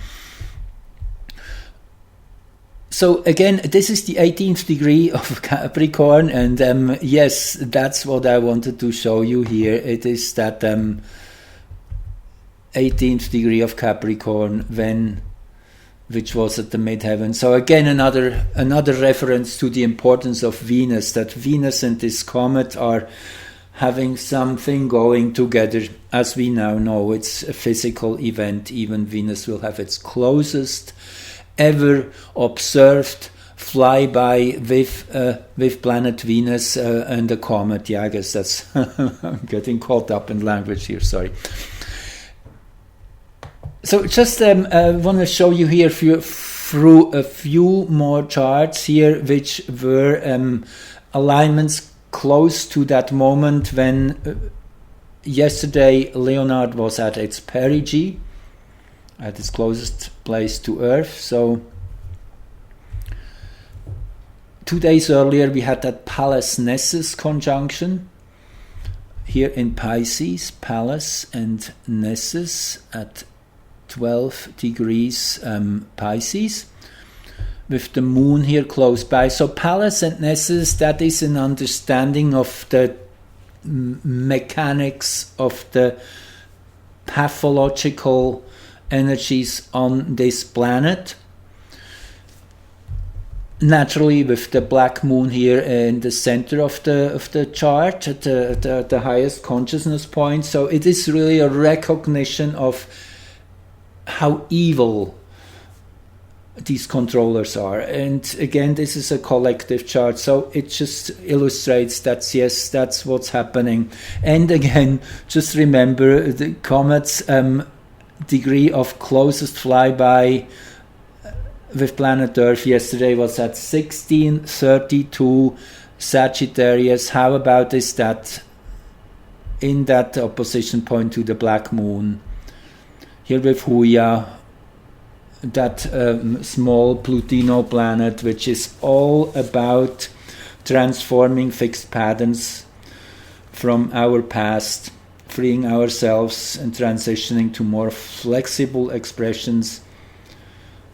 So again, this is the 18th degree of Capricorn, and yes, that's what I wanted to show you here. It is that 18th degree of Capricorn, which was at the midheaven. So again, another reference to the importance of Venus, that Venus and this comet are having something going together. As we now know, it's a physical event. Even Venus will have its closest ever observed flyby with planet Venus and a comet. Yeah, I guess that's I'm getting caught up in language here. Sorry. So just want to show you here through a few more charts here, which were alignments close to that moment when yesterday Leonard was at its perigee, at its closest place to Earth. So 2 days earlier we had that Pallas-Nessus conjunction here in Pisces, Pallas and Nessus at 12 degrees Pisces, with the moon here close by. So Pallas and Nessus, that is an understanding of the mechanics of the pathological energies on this planet. Naturally, with the black moon here in the center of the chart at the highest consciousness point. So it is really a recognition of how evil these controllers are. And again, this is a collective chart, so it just illustrates that yes, that's what's happening. And again, just remember the comet's degree of closest flyby with planet Earth yesterday was at 1632 Sagittarius. How about is that in that opposition point to the black moon? Here with Huya, that small Plutino planet, which is all about transforming fixed patterns from our past, freeing ourselves and transitioning to more flexible expressions,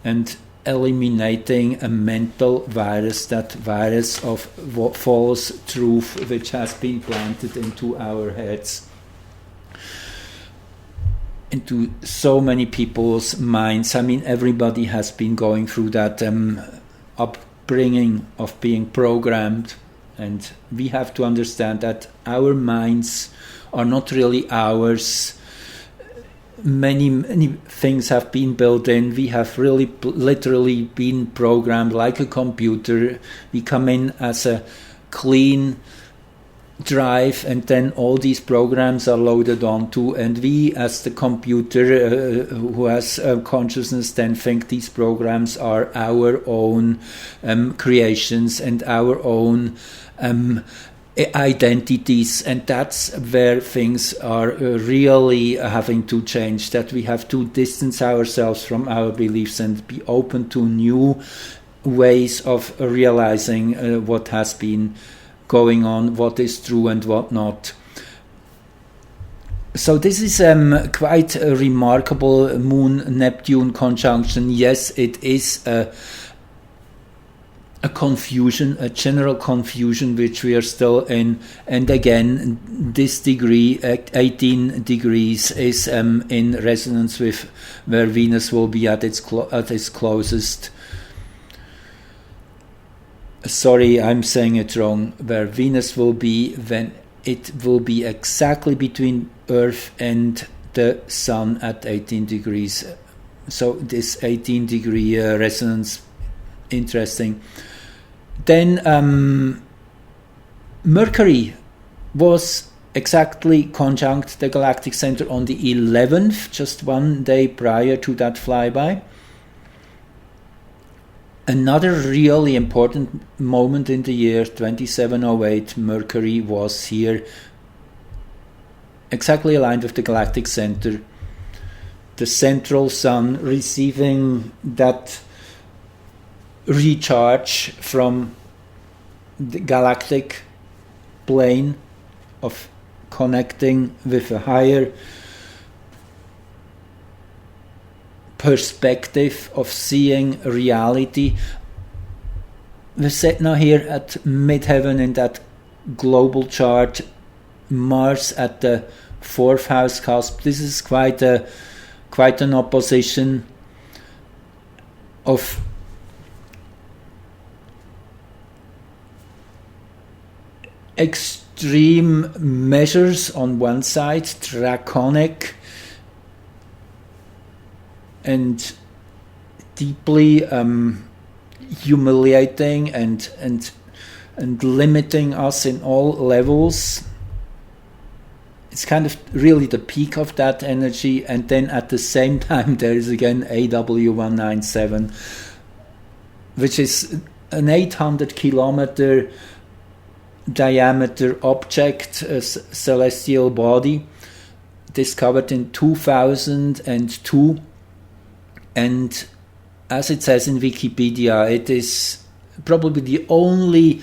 and eliminating a mental virus, that virus of false truth which has been planted into our heads, into so many people's minds. I mean, everybody has been going through that upbringing of being programmed, and we have to understand that our minds are not really ours. Many things have been built in. We have really literally been programmed like a computer. We come in as a clean drive, and then all these programs are loaded onto, and we as the computer who has consciousness then think these programs are our own creations and our own identities. And that's where things are really having to change, that we have to distance ourselves from our beliefs and be open to new ways of realizing what has been going on, what is true and what not. So this is quite a remarkable Moon-Neptune conjunction. Yes, it is a confusion, a general confusion which we are still in. And again, this degree, 18 degrees, is in resonance with where Venus will be at its closest. Sorry, I'm saying it wrong. Where Venus will be when it will be exactly between Earth and the Sun at 18 degrees. So this 18 degree resonance, interesting. Then Mercury was exactly conjunct the galactic center on the 11th, just 1 day prior to that flyby. Another really important moment in the year 2708, Mercury was here exactly aligned with the galactic center. The central sun receiving that recharge from the galactic plane of connecting with a higher perspective of seeing reality. We're set now here at midheaven in that global chart, Mars at the 4th house cusp. This is quite an opposition of extreme measures on one side, draconic and deeply humiliating and limiting us in all levels. It's kind of really the peak of that energy, and then at the same time there is again AW197, which is an 800 kilometer diameter object, a celestial body, discovered in 2002, and as it says in Wikipedia, it is probably the only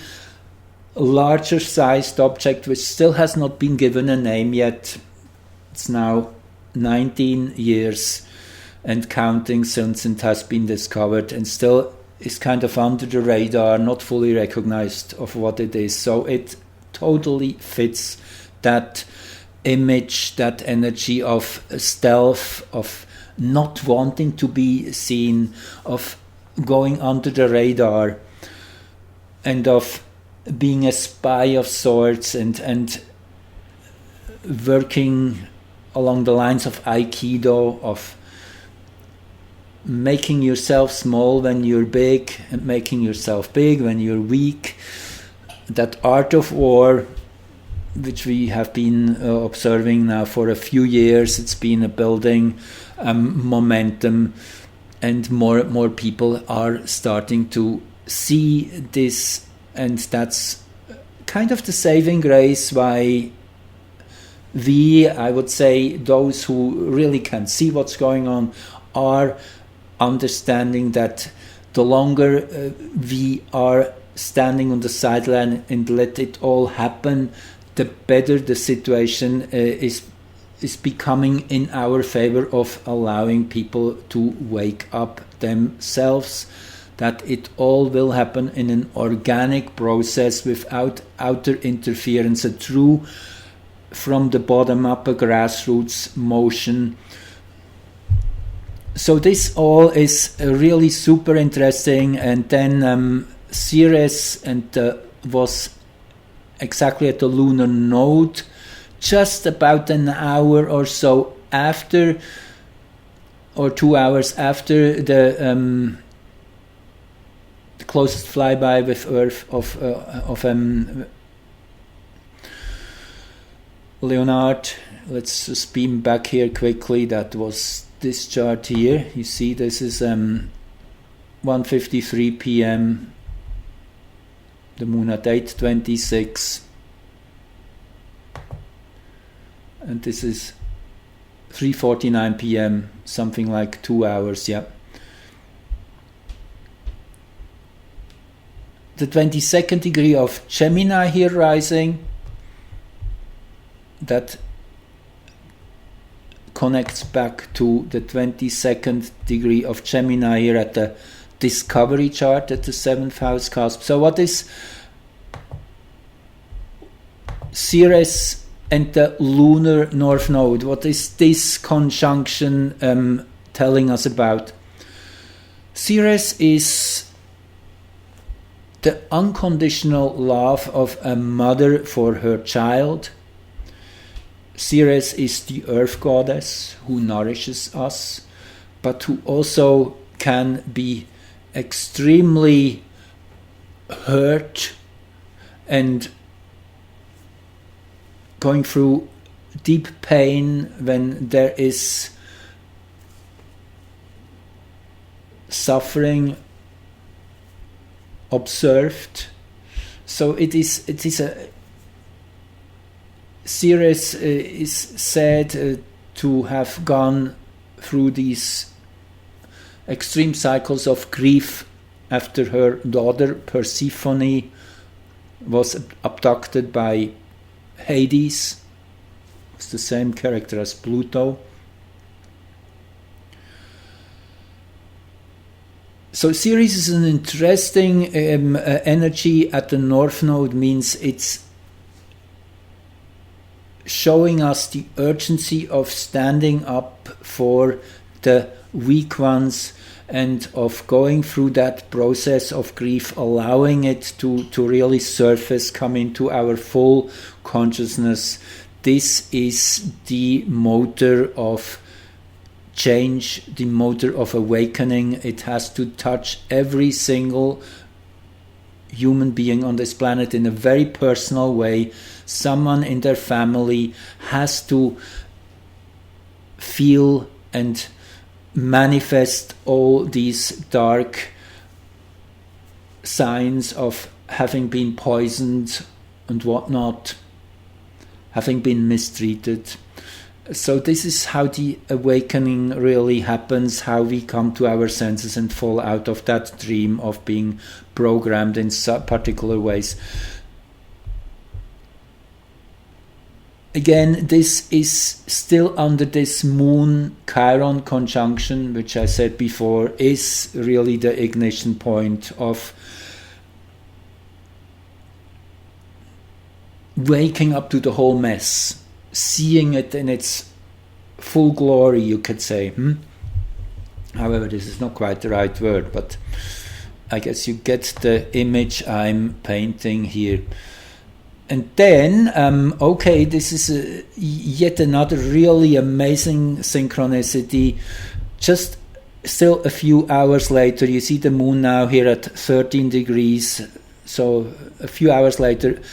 larger sized object which still has not been given a name yet. It's now 19 years and counting since it has been discovered, and still is kind of under the radar, not fully recognized of what it is. So it totally fits that image, that energy of stealth, of not wanting to be seen, of going under the radar, and of being a spy of sorts, and working along the lines of Aikido, of making yourself small when you're big and making yourself big when you're weak. That art of war, which we have been observing now for a few years, it's been a building momentum, and more people are starting to see this. And that's kind of the saving grace why I would say, those who really can see what's going on, are understanding that the longer we are standing on the sideline and let it all happen, the better the situation is becoming in our favor, of allowing people to wake up themselves, that it all will happen in an organic process without outer interference, a true from the bottom up, a grassroots motion. So this all is really super interesting. And then Cirrus was exactly at the lunar node, just about an hour or so after, or 2 hours after the closest flyby with Earth of Leonard. Let's just beam back here quickly. That was this chart here. You see, this is 1:53 p.m. the moon at 8:26, and this is 3:49 p.m. something like 2 hours. Yeah. The 22nd degree of Gemini here rising, that connects back to the 22nd degree of Gemini here at the discovery chart at the 7th house cusp. So what is Cirrus and the lunar north node? What is this conjunction telling us about? Cirrus is the unconditional love of a mother for her child. Cirrus is the earth goddess who nourishes us, but who also can be extremely hurt and going through deep pain when there is suffering observed. So it is a Cirrus is said to have gone through these extreme cycles of grief after her daughter Persephone was abducted by Hades. It's the same character as Pluto. So Cirrus is an interesting energy at the North Node, means it's showing us the urgency of standing up for the weak ones and of going through that process of grief, allowing it to really surface, come into our full consciousness. This is the motor of change the motor of awakening. It has to touch every single human being on this planet in a very personal way. Someone in their family has to feel and manifest all these dark signs of having been poisoned and whatnot, having been mistreated. So this is how the awakening really happens, how we come to our senses and fall out of that dream of being programmed in particular ways. Again, this is still under this Moon Chiron conjunction, which I said before is really the ignition point of waking up to the whole mess, seeing it in its full glory, you could say. However, this is not quite the right word, but I guess you get the image I'm painting here. And then, okay, this is yet another really amazing synchronicity. Just still a few hours later, you see the moon now here at 13 degrees. So a few hours later,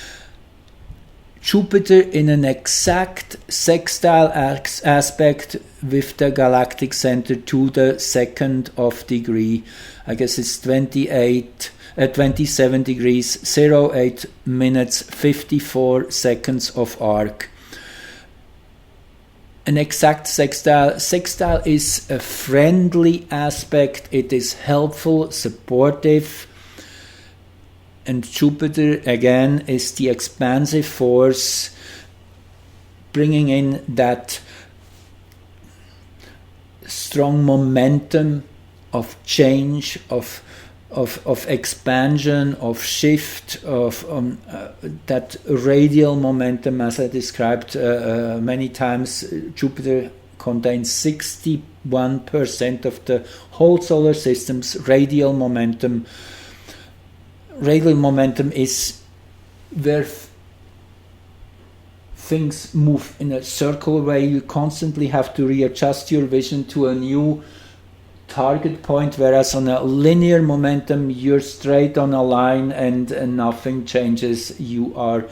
Jupiter in an exact sextile aspect with the galactic center to the 2nd of degree. I guess it's 27 degrees, 08 minutes, 54 seconds of arc. An exact sextile. Sextile is a friendly aspect. It is helpful, supportive. And Jupiter, again, is the expansive force, bringing in that strong momentum of change, of expansion, of shift, of that radial momentum, as I described many times. Jupiter contains 61% of the whole solar system's radial momentum. Radial momentum is where things move in a circular way. You constantly have to readjust your vision to a new target point, whereas on a linear momentum you're straight on a line and nothing changes. You are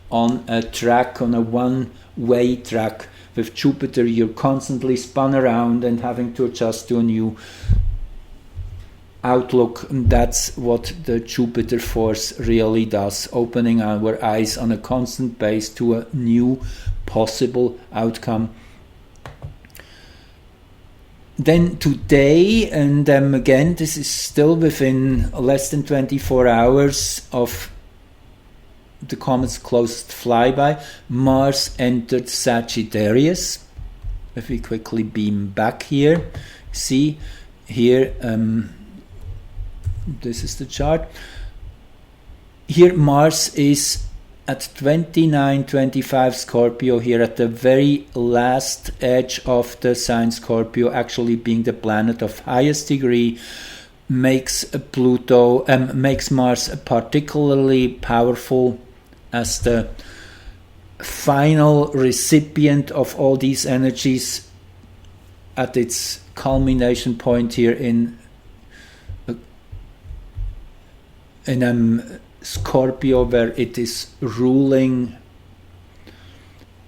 on a track, on a one-way track. With Jupiter you're constantly spun around and having to adjust to a new outlook. That's what the Jupiter force really does, opening our eyes on a constant base to a new possible outcome. Then today, and again, this is still within less than 24 hours of the comet's closest flyby, Mars entered Sagittarius. If we quickly beam back here, see here, this is the chart. Here Mars is at 29-25 Scorpio, here at the very last edge of the sign Scorpio, actually being the planet of highest degree, makes makes Mars particularly powerful as the final recipient of all these energies at its culmination point here in Scorpio, where it is ruling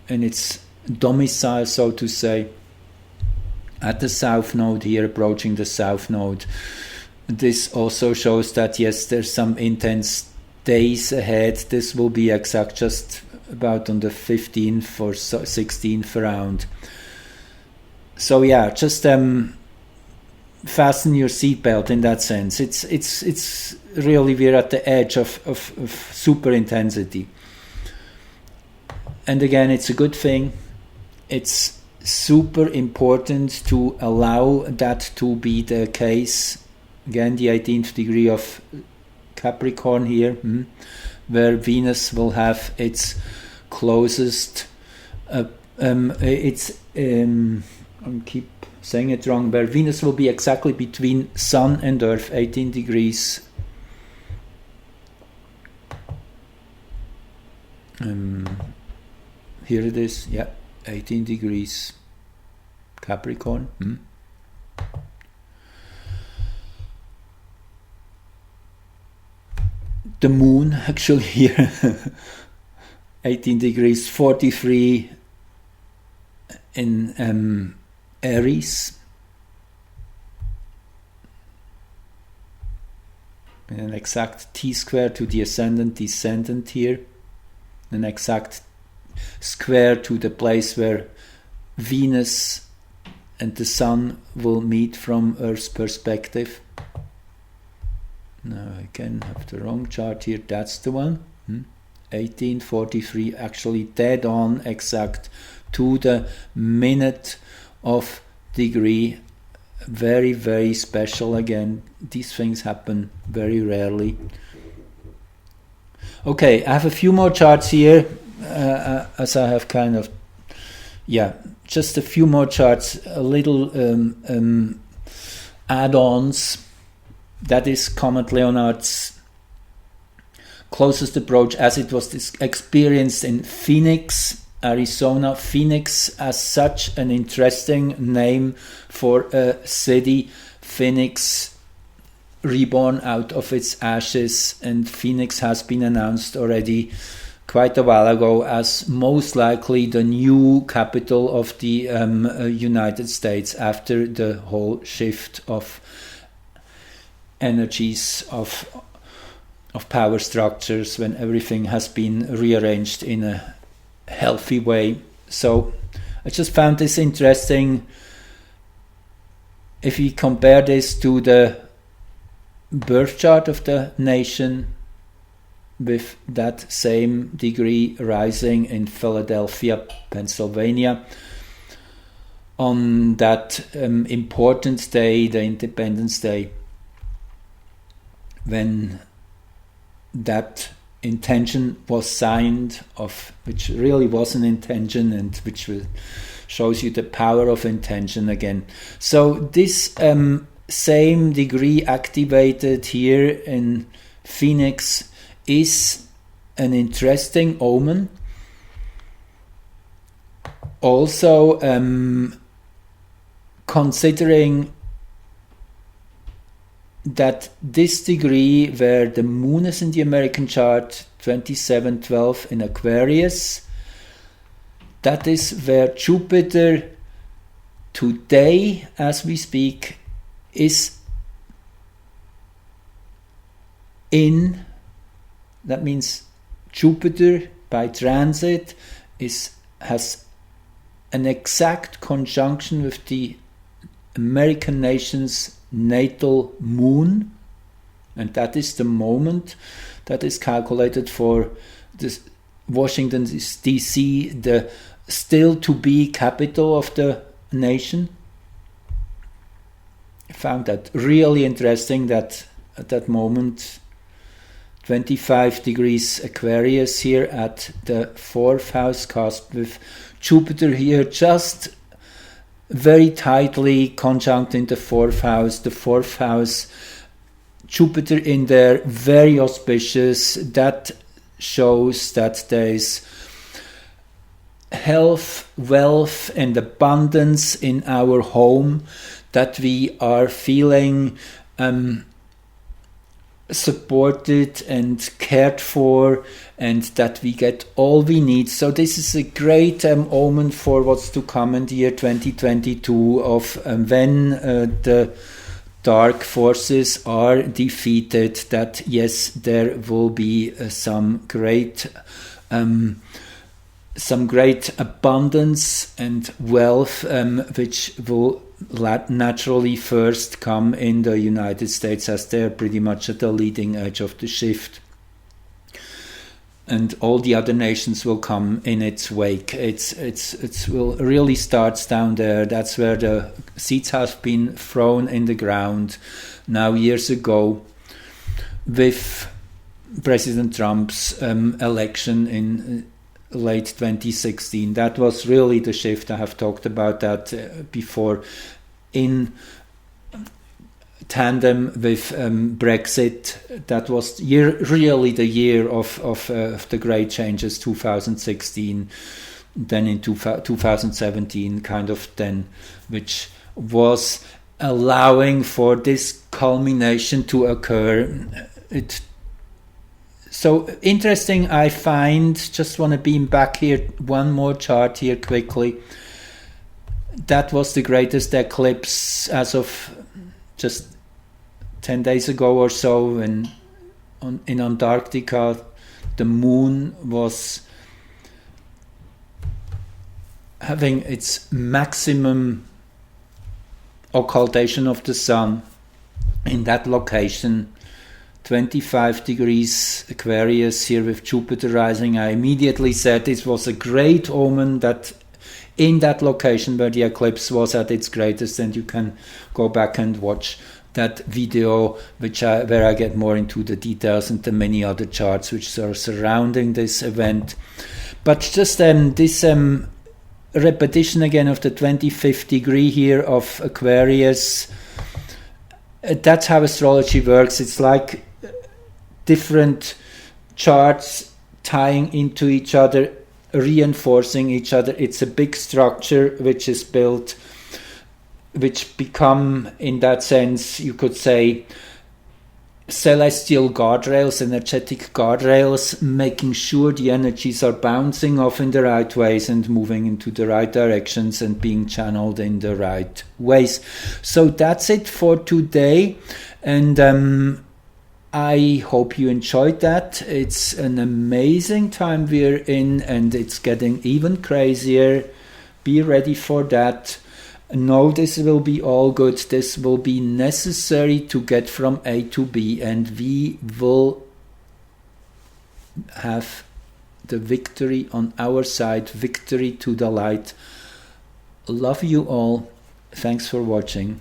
in its domicile, so to say, at the south node here, approaching the south node. This also shows that yes, there's some intense days ahead. This will be exact just about on the 15th or 16th around. So yeah, just fasten your seatbelt in that sense. It's really, we're at the edge of super intensity. And again, it's a good thing. It's super important to allow that to be the case. Again, the 18th degree of Capricorn here, where Venus will have its closest, I keep saying it wrong, where Venus will be exactly between Sun and Earth, 18 degrees. Here it is, yeah, 18 degrees Capricorn. the moon actually here, 18 degrees 43 in Aries, an exact t-square to the ascendant descendant here, an exact square to the place where Venus and the Sun will meet from Earth's perspective. Now I again have the wrong chart here, that's the one. 1843, actually dead on exact to the minute of degree. Very, very special again. These things happen very rarely. Okay, I have a few more charts here, as I have kind of, just a few more charts, a little add-ons. That is Comet Leonard's closest approach as it was experienced in Phoenix, Arizona. Phoenix as such an interesting name for a city. Phoenix reborn out of its ashes, and Phoenix has been announced already quite a while ago as most likely the new capital of the United States after the whole shift of energies of power structures, when everything has been rearranged in a healthy way. So I just found this interesting. If we compare this to the birth chart of the nation, with that same degree rising in Philadelphia, Pennsylvania, on that important day, the Independence Day, when that intention was signed, of which really was an intention, and which shows you the power of intention again. So this same degree activated here in Phoenix is an interesting omen. Also, considering that this degree where the moon is in the American chart, 2712 in Aquarius, that is where Jupiter today, as we speak, is in. That means Jupiter by transit has an exact conjunction with the American nation's natal moon, and that is the moment that is calculated for this Washington DC, the still to be capital of the nation. I found that really interesting, that at that moment 25 degrees Aquarius here at the 4th house cusp, with Jupiter here just very tightly conjunct in the 4th house. The 4th house, Jupiter in there, very auspicious. That shows that there is health, wealth and abundance in our home, that we are feeling supported and cared for, and that we get all we need. So this is a great omen for what's to come in the year 2022, of when the dark forces are defeated, that yes, there will be some great abundance and wealth, which will naturally first come in the United States, as they're pretty much at the leading edge of the shift, and all the other nations will come in its wake. It will really starts down there. That's where the seeds have been thrown in the ground now years ago, with President Trump's election in late 2016. That was really the shift. I have talked about that before, in tandem with Brexit. That was really the year of the great changes, 2016, then in 2017 kind of then, which was allowing for this culmination to occur. It So interesting, I find, just want to beam back here, one more chart here quickly. That was the greatest eclipse as of just 10 days ago or so in Antarctica. The moon was having its maximum occultation of the sun in that location, 25 degrees Aquarius here with Jupiter rising. I immediately said this was a great omen, that in that location where the eclipse was at its greatest, and you can go back and watch that video where I get more into the details and the many other charts which are surrounding this event. But just this repetition again of the 25th degree here of Aquarius, that's how astrology works. It's like different charts tying into each other, reinforcing each other. It's a big structure which is built, which become, in that sense, you could say, celestial guardrails, energetic guardrails, making sure the energies are bouncing off in the right ways and moving into the right directions and being channeled in the right ways. So that's it for today, and I hope you enjoyed that. It's an amazing time we're in, and it's getting even crazier. Be ready for that. No, this will be all good. This will be necessary to get from A to B, and we will have the victory on our side, victory to the light. Love you all. Thanks for watching.